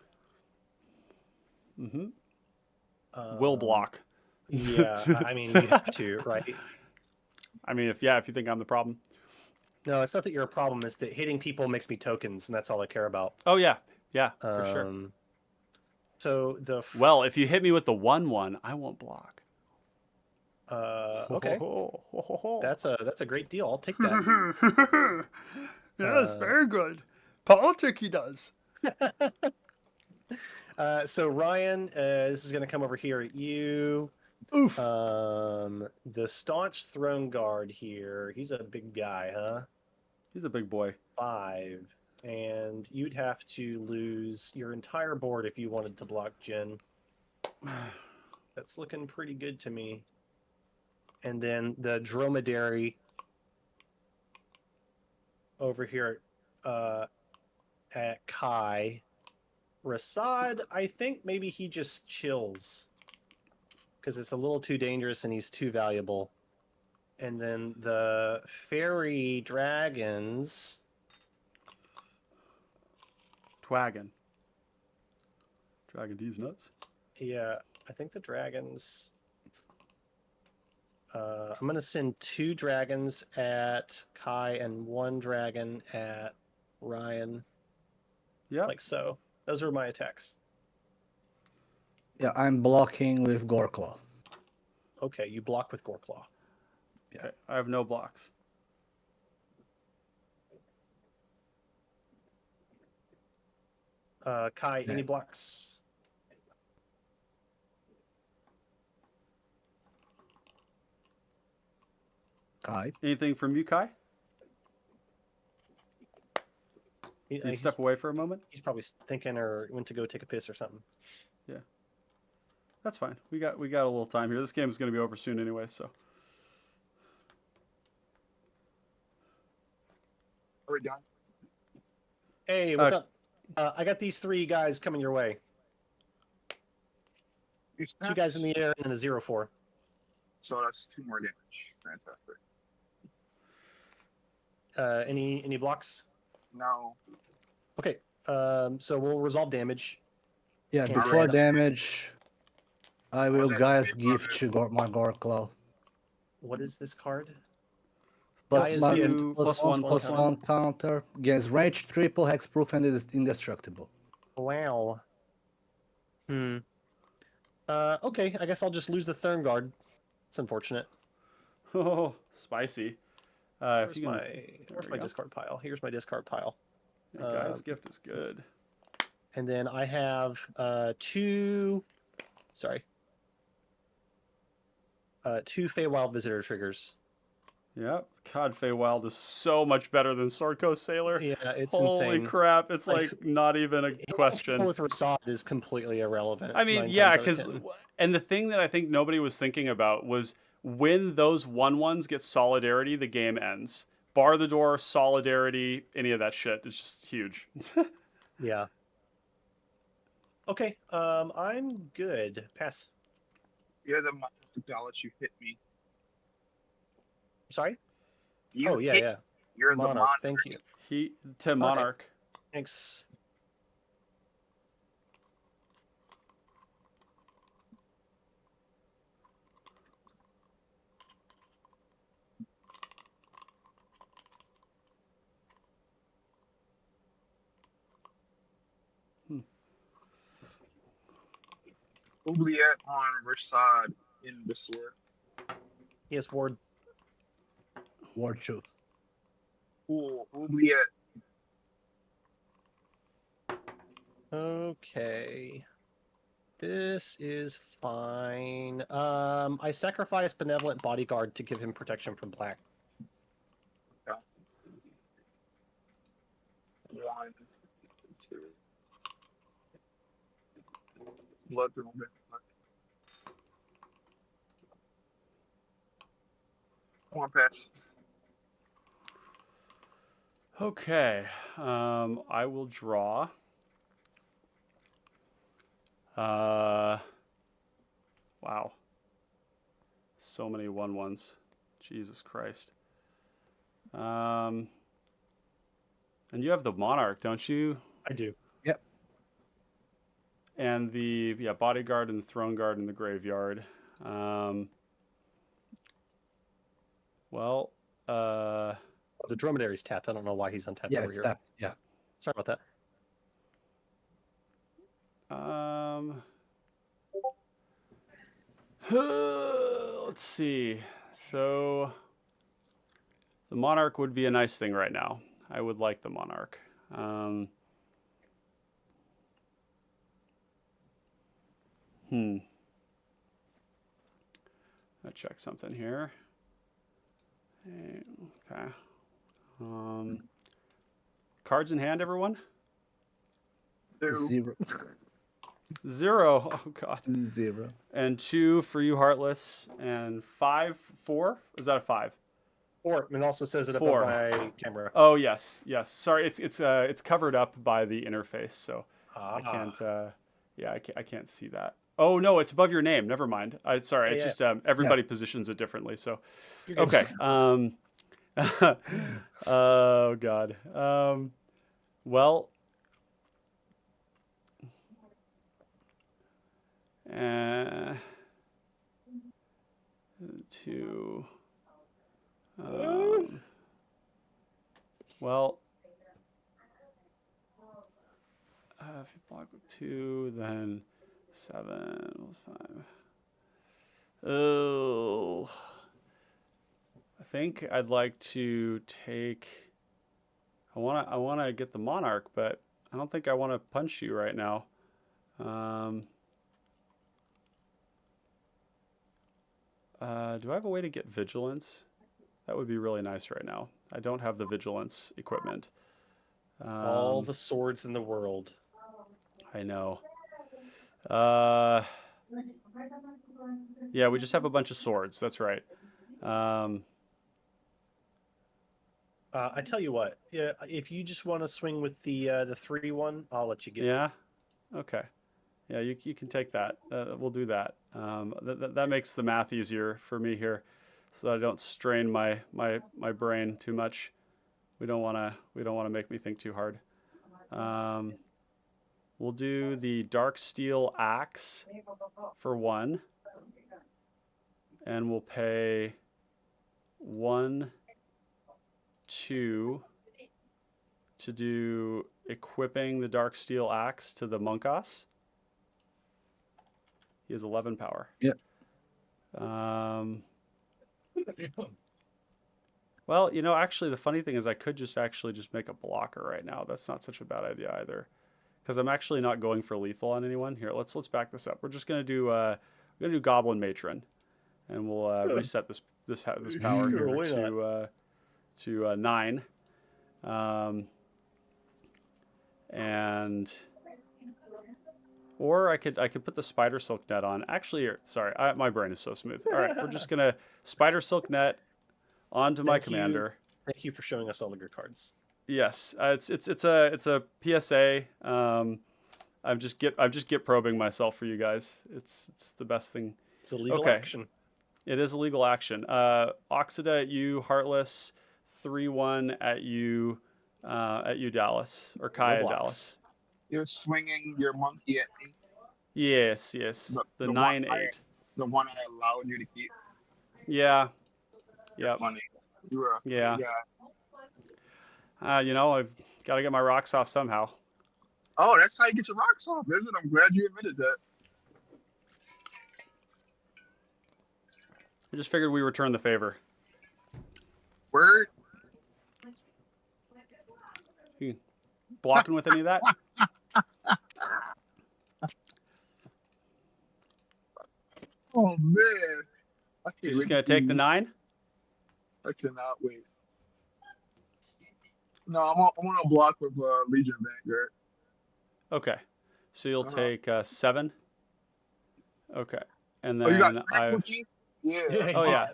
Mm-hmm. Will block. Yeah, I mean you have to, right? I mean, if you think I'm the problem. No, it's not that you're a problem. It's that hitting people makes me tokens, and that's all I care about. Oh yeah, for sure. So Well, if you hit me with the 1/1, I won't block. okay, that's a great deal. I'll take that. Yes, very good. Politic he does. So Ryan, this is going to come over here at you. Oof. The staunch throne guard here. He's a big guy, huh? He's a big boy. 5, and you'd have to lose your entire board if you wanted to block Jin. That's looking pretty good to me. And then the dromedary over here at Kai. Rasad, I think maybe he just chills because it's a little too dangerous and he's too valuable. And then the fairy dragons. Twagon. Dragon D's nuts. Yeah, I think the dragons. I'm going to send 2 dragons at Kai and 1 dragon at Ryan. Yeah. Like so. Those are my attacks. Yeah, I'm blocking with Goreclaw. Okay, you block with Goreclaw. Yeah. Okay, I have no blocks. Kai, any blocks? Kai. Anything from you, Kai? Can you He's, step away for a moment? he's probably thinking or went to go take a piss or something. Yeah. That's fine. We got a little time here. This game is going to be over soon anyway, so. Are we done? Hey, what's up? I got these 3 guys coming your way. 2 guys in the air and a 0/4. So that's 2 more damage. Fantastic. Any blocks? No. Okay. So we'll resolve damage. Yeah, And before random. damage, I will that guys big gift brother? you my Goreclaw. What is this card? Plus Gaia's gift. Plus one, plus plus one counter. Against range, triple, hexproof, and it is indestructible. Wow. Okay, I guess I'll just lose the Thurn Guard. It's unfortunate. Oh, spicy. Where's If you can, my there we go. discard pile? Here's my discard pile. Yeah, Guy's gift is good. And then I have 2 Feywild Visitor triggers. Yeah, God, Feywild is so much better than Sword Coast Sailor. Yeah, it's Holy insane. crap! It's Like, like not even a question. With Rasad is completely irrelevant. I mean, 9 yeah, times out of because 10. and the thing that I think nobody was thinking about was when those 1/1s get solidarity, the game ends. Bar the door, solidarity, any of that shit. It's just huge. Yeah. Okay, I'm good. Pass. You're the $1 you hit me. Sorry? You Oh, yeah, hit. yeah. You're the Monarch, monarch. thank you. To Monarch. Thanks. Oubliette on Rashad in the sword. Yes, Ward. Ward 2. Cool. Oubliette. Okay. This is fine. I sacrifice Benevolent Bodyguard to give him protection from black. Okay. 1, 2. Blood through my Come on, pass. Okay. I will draw. Wow. So many 1/1s. Jesus Christ. And you have the Monarch, don't you? I do. Yep. And the Bodyguard and the Throne Guard in the graveyard. Well, The Dromedary's tapped. I don't know why he's untapped Yeah, over it's here. that. Yeah. Sorry about that. Let's see. So the Monarch would be a nice thing right now. I would like the Monarch. I'll check something here. Okay. Cards in hand, everyone? 2. 0. 0. Oh, God. 0. And 2 for you, Heartless. And 5, 4? Is that a 5? Or it also says it above 4. my camera. Oh, yes. Sorry, it's covered up by the interface, so I can't. I can't see that. Oh no, it's above your name. Never mind. Sorry, it's just everybody positions it differently. So, okay. Oh God. Well. Two. Well. If you block with 2, then 7 was 5. Oh. I think I'd like to take. I wanna get the Monarch, but I don't think I want to punch you right now. Do I have a way to get Vigilance? That would be really nice right now. I don't have the Vigilance equipment. All the swords in the world. I know. Yeah, we just have a bunch of swords. That's right. I tell you what. Yeah, if you just want to swing with the 3-1, I'll let you get. Yeah. Okay. Yeah, you can take that. We'll do that. That makes the math easier for me here, so that I don't strain my brain too much. We don't want to make me think too hard. We'll do the Dark Steel Axe for 1, and we'll pay 1, 2 to do equipping the Dark Steel Axe to the Monkas. He has 11 power. Yep. Well, actually, the funny thing is I could just make a blocker right now. That's not such a bad idea either, because I'm actually not going for lethal on anyone. Here, let's back this up. We're just gonna do Goblin Matron, and we'll reset this power here to 9, and. Or I could put the Spider Silk Net on. Actually, sorry, my brain is so smooth. All right, we're just gonna Spider Silk Net onto my commander. Thank you for showing us all of your cards. Yes, it's a PSA. I'm just get probing myself for you guys. It's the best thing. It's a legal Okay. action. It is a legal action. Oxida at you, Heartless, 3-1 at you, Dallas, or Kaya Roblox. Dallas. You're swinging your monkey at me. Yes. The 9-8. The one I allowed you to keep. Yeah. You're Yep. funny. You were a Yeah. funny guy. I've got to get my rocks off somehow. Oh, that's how you get your rocks off, isn't it? I'm glad you admitted that. I just figured we return the favor. Word. You blocking with any of that? Oh man. I can't You're wait just gonna to take see the 9? I cannot wait. No, I'm on a block with Legion Vanguard. Okay. So you'll take 7. Okay. And Oh, you got then Trample Key? Yeah. Yeah, Oh he's- yeah.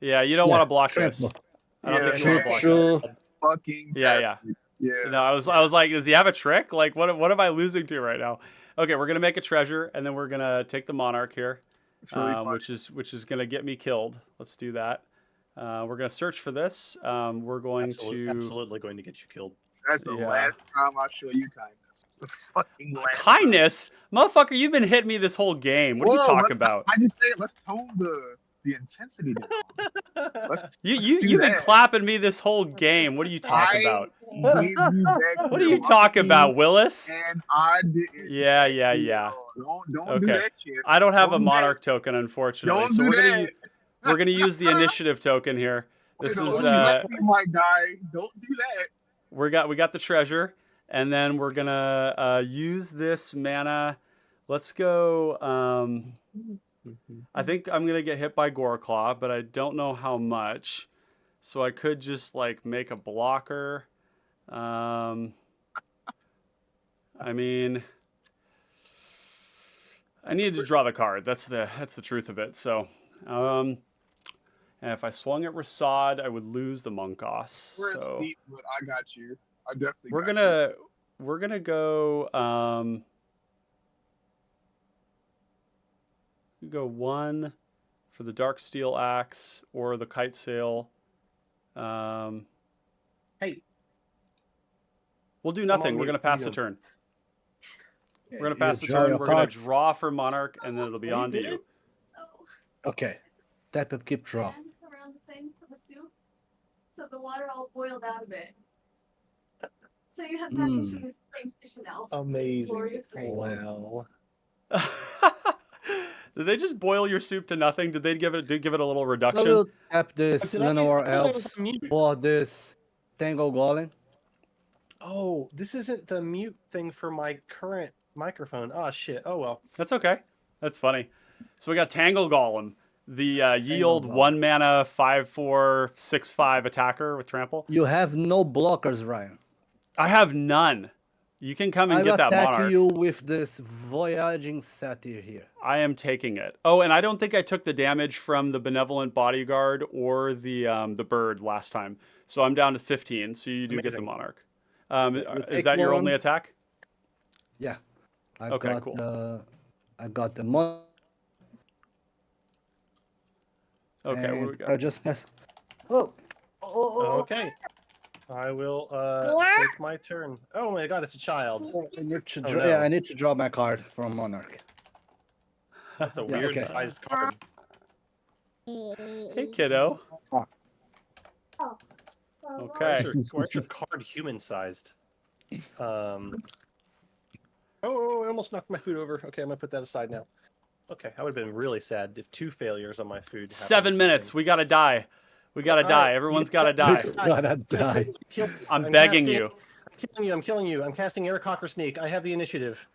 Yeah, you don't want to block this. Trample. I don't Yeah, think you want to man. block that. Fucking Yeah. tastic. Yeah. You know, I was like, does he have a trick? Like, what am I losing to right now? Okay, we're gonna make a treasure, and then we're gonna take the monarch here, It's really fun. which is gonna get me killed. Let's do that. We're gonna search for this. We're going absolutely going to get you killed. That's the yeah. last time I show you kindness. The fucking last kindness, motherfucker. You've been hitting me this whole game. What are you Whoa, talking about? I just said let's tone the intensity down. Let's You've been clapping me this whole game. What are you talking about? gave you back What are your you talking about, monkey, Willis? And I didn't. Yeah. take it all. Don't Okay. do that shit. I don't have a Don't do monarch token, unfortunately. Don't so do we're gonna use the initiative token here. This You know, is you must be my guy. Don't do that. we got the treasure, and then we're gonna use this mana. Let's go. I think I'm gonna get hit by Goreclaw, but I don't know how much. So I could just like make a blocker. I mean, I needed to draw the card. That's the truth of it. So, and if I swung at Rasad, I would lose the Mongoss. We're So asleep, but I got you. I definitely. we're got gonna go. Go 1 for the Dark Steel Axe or the Kite Sail. Hey. We'll do nothing. on, We're you- gonna pass you- the turn. We're gonna You pass the draw turn. your We're gonna cards. draw for Monarch, and then it'll be on to you. Okay. Tap up, keep draw. Pan around the thing for the soup, so the water all boiled out of it. So you have mac and cheese thanks to Chanel. Amazing. Glorious grace. Wow. Did they just boil your soup to nothing? Did they give it a little I reduction? will tap this Did I- Llanowar I thought it was Elves a mute. for this Tango Golem. Oh, this isn't the mute thing for my current microphone. Oh shit. Oh well. That's okay. That's funny. So we got Tangle Golem, the yield Golem. 1 mana 5/4 6/5 attacker with trample. You have no blockers, Ryan. I have none. You can come and I get will that attack monarch. you with this Voyaging Satyr here. I am taking it. Oh, and I don't think I took the damage from the Benevolent Bodyguard or the bird last time. So I'm down to 15. So you do get the Amazing. monarch. You Is take that your one. only attack? Yeah. I Okay, got cool. I got the mon. Okay, what do we and got? I just pass. Oh. Okay. I will take my turn. Oh my god, it's a child. I need to Oh, draw. no. Yeah, I need to draw my card from Monarch. That's a Yeah, weird okay. sized card. Hey, kiddo. Okay. Where's your card human sized? Oh, I almost knocked my food over. Okay, I'm gonna put that aside now. Okay, I would have been really sad if 2 failures on my food. happened 7 or minutes. something. We gotta die. We gotta All die. right, Everyone's you- gotta die. Gotta die. Kill- I'm begging casting- you. I'm killing you. I'm casting Air Conquer Sneak. I have the initiative.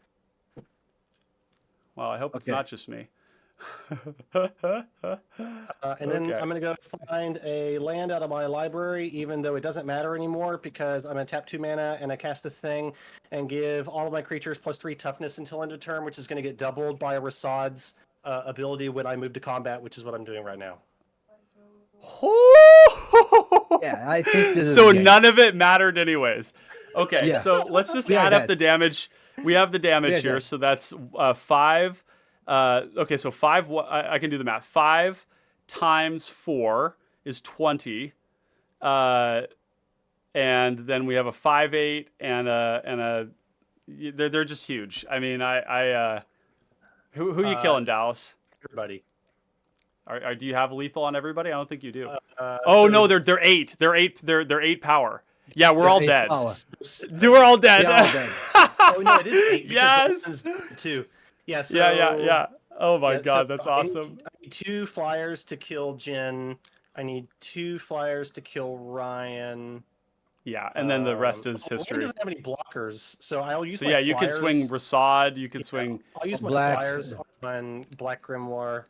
Well, I hope it's Okay. not just me. And then Okay. I'm going to go find a land out of my library, even though it doesn't matter anymore, because I'm going to tap 2 mana and I cast the thing and give all of my creatures +3 toughness until end of turn, which is going to get doubled by Rasad's ability when I move to combat, which is what I'm doing right now. Yeah, I think this is So a game. none of it mattered anyways. Okay, Yeah. so let's just We are add up dead. the damage. we have the damage Yeah, here. yeah. So that's 5. Okay, so 5. I can do the math. 5 times 4 is 20. And then we have a 5/8 and a. They're just huge. I mean, who are you killing, Dallas? Everybody. Do you have lethal on everybody? I don't think you do. So No, they're 8. They're 8. They're 8 power. Yeah, we're all Eight dead. power. We're all dead. Yeah, all dead. Oh no, it is 8 because Yes. the weapon's 2. Yeah. So, Yeah. Oh my yeah, god, so that's I awesome. need 2 flyers to kill Jin. I need 2 flyers to kill Ryan. Yeah, and then the rest is Ryan history. doesn't have any blockers, so I'll use. So my yeah, you can flyers. swing Rasad. You can swing. I'll use my Black. flyers on Black Grimoire.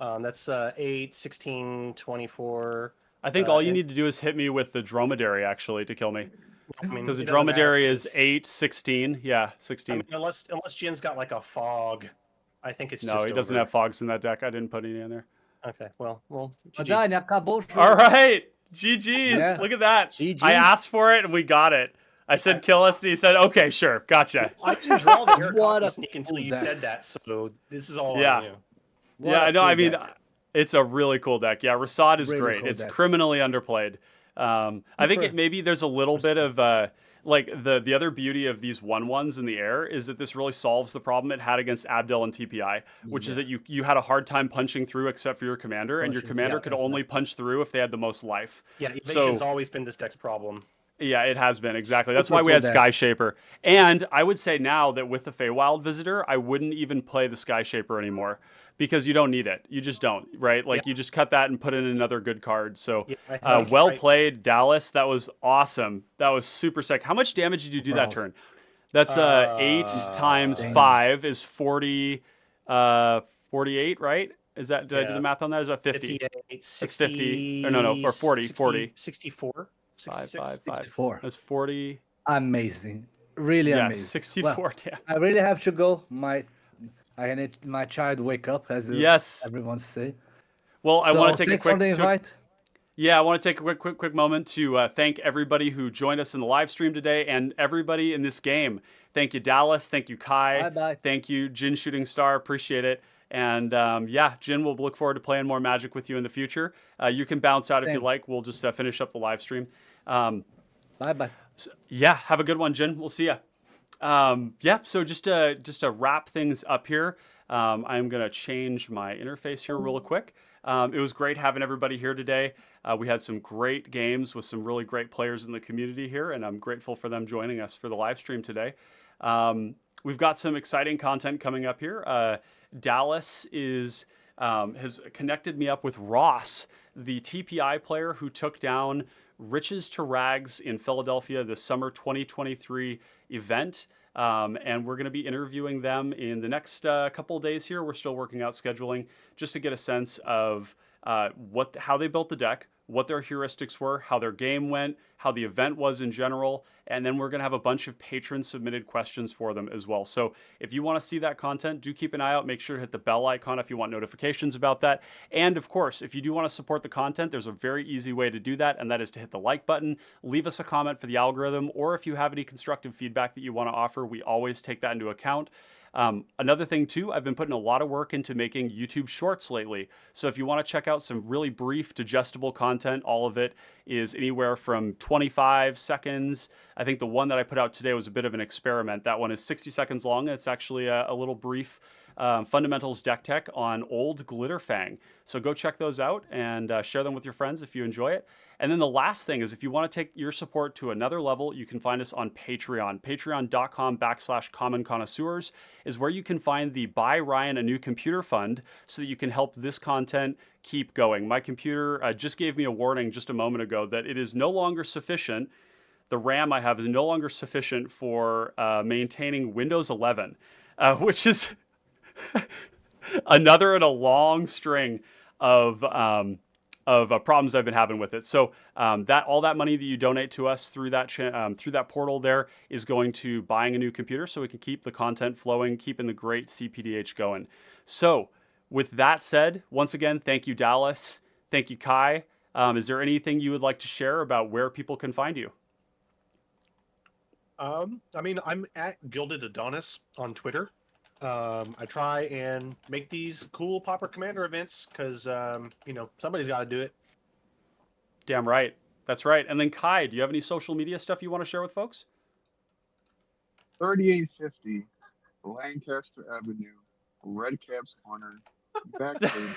That's 8, 16, 24. I think all you and- need to do is hit me with the dromedary actually to kill me, I mean, because the it doesn't matter dromedary is 'cause- 8, 16. Yeah, I 16. mean, unless Jin's got like a fog, I think it's No, just he doesn't over. have fogs in that deck. I didn't put any in there. Okay, well, GG. Dani, acabou o jogo. All right, GG's. Yeah. Look at that. GG's. I asked for it and we got it. I said kill us, and he said, "Okay, sure, gotcha." I didn't draw the air What copy a sneak until cool you deck. said that, so this is all Yeah. on you. What Yeah, a I know. cool I mean, deck. it's a really cool deck. Yeah, Rasad is Really great. cool It's deck. criminally underplayed. I think maybe there's a little bit of like the other beauty of these 1/1s in the air is that this really solves the problem it had against Abdel and TPI, which is that you had a hard time punching through except for your commander, and your Punching, commander yeah, could that's only nice. punch through if they had the most life. Yeah, So- evasion's always been this deck's problem. Yeah, it has been, exactly. That's Super why we cool had deck. Sky Shaper. And I would say now that with the Feywild Visitor, I wouldn't even play the Sky Shaper anymore because you don't need it. You just don't, right? Like, you just cut that and put in another good card. So, Yeah, I think- well played, Dallas. That was awesome. That was super sick. How much damage did you do that Bronze. turn? That's 8 times Stains. 5 is 40, 48, right? Is that, did I do Yeah. the math on that? Is that 50? 58, 50. Or no, or 40, 40. 64, 5, 66. 5, 5. 64. That's 40. Amazing. Really Yeah, amazing. 64 Well, damage. I really have to go. I need my child wake up, as Yes. everyone say. Well, I So want to take a thanks for the quick invite. yeah, I want to take a quick moment to thank everybody who joined us in the live stream today and everybody in this game. Thank you, Dallas. Thank you, Kai. Bye-bye. Thank you, Jin Shooting Star. Appreciate it. And yeah, Jin, we'll look forward to playing more Magic with you in the future. You can bounce out if you Same. like. We'll just finish up the live stream. Bye-bye. Yeah, have a good one, Jin. We'll see ya. Yeah, so just to wrap things up here, I'm gonna change my interface here real quick. It was great having everybody here today. We had some great games with some really great players in the community here, and I'm grateful for them joining us for the live stream today. We've got some exciting content coming up here. Dallas has connected me up with Ross, the TPI player who took down Riches to Rags in Philadelphia, the summer 2023 event. And we're going to be interviewing them in the next couple of days here. We're still working out scheduling just to get a sense of how they built the deck, what their heuristics were, how their game went, how the event was in general, and then we're going to have a bunch of patron submitted questions for them as well. So if you want to see that content, do keep an eye out. Make sure to hit the bell icon if you want notifications about that. And of course, if you do want to support the content, there's a very easy way to do that, and that is to hit the like button, leave us a comment for the algorithm, or if you have any constructive feedback that you want to offer, we always take that into account. Another thing too, I've been putting a lot of work into making YouTube shorts lately. So if you want to check out some really brief, digestible content, all of it is anywhere from 25 seconds. I think the one that I put out today was a bit of an experiment. That one is 60 seconds long. It's actually a little brief fundamentals deck tech on old Glitterfang. So go check those out and share them with your friends if you enjoy it. And then the last thing is if you want to take your support to another level, you can find us on Patreon. Patreon.com/Common Connoisseurs is where you can find the Buy Ryan a New Computer Fund so that you can help this content keep going. My computer just gave me a warning just a moment ago that it is no longer sufficient. The RAM I have is no longer sufficient for maintaining Windows 11, which is another in a long string of problems I've been having with it. So that all that money that you donate to us through that portal there is going to buying a new computer so we can keep the content flowing, keeping the great cPDH going. So with that said, once again, thank you, Dallas. Thank you, Kai. Is there anything you would like to share about where people can find you? I mean, I'm at Gilded Adonis on Twitter. I try and make these cool Pauper Commander events because, you know, somebody's got to do it. Damn right. That's right. And then Kai, do you have any social media stuff you want to share with folks? 3850 Lancaster Avenue, Redcaps Corner, Backroom.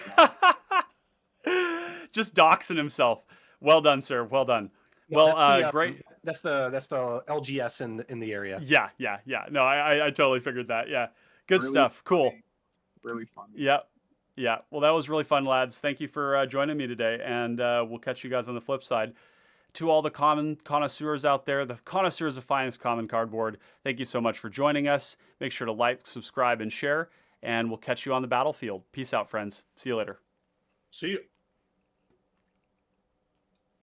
Just doxing himself. Well done, sir. Well done. Yeah, Well, that's the, great. That's the LGS in the area. Yeah. No, I totally figured that. Yeah. Good Really stuff. Cool. funny. Really funny. Yep. Yeah. Well, that was really fun, lads. Thank you for joining me today, and we'll catch you guys on the flip side. To all the common connoisseurs out there, the connoisseurs of finest common cardboard, thank you so much for joining us. Make sure to like, subscribe, and share, and we'll catch you on the battlefield. Peace out, friends. See you later. See you.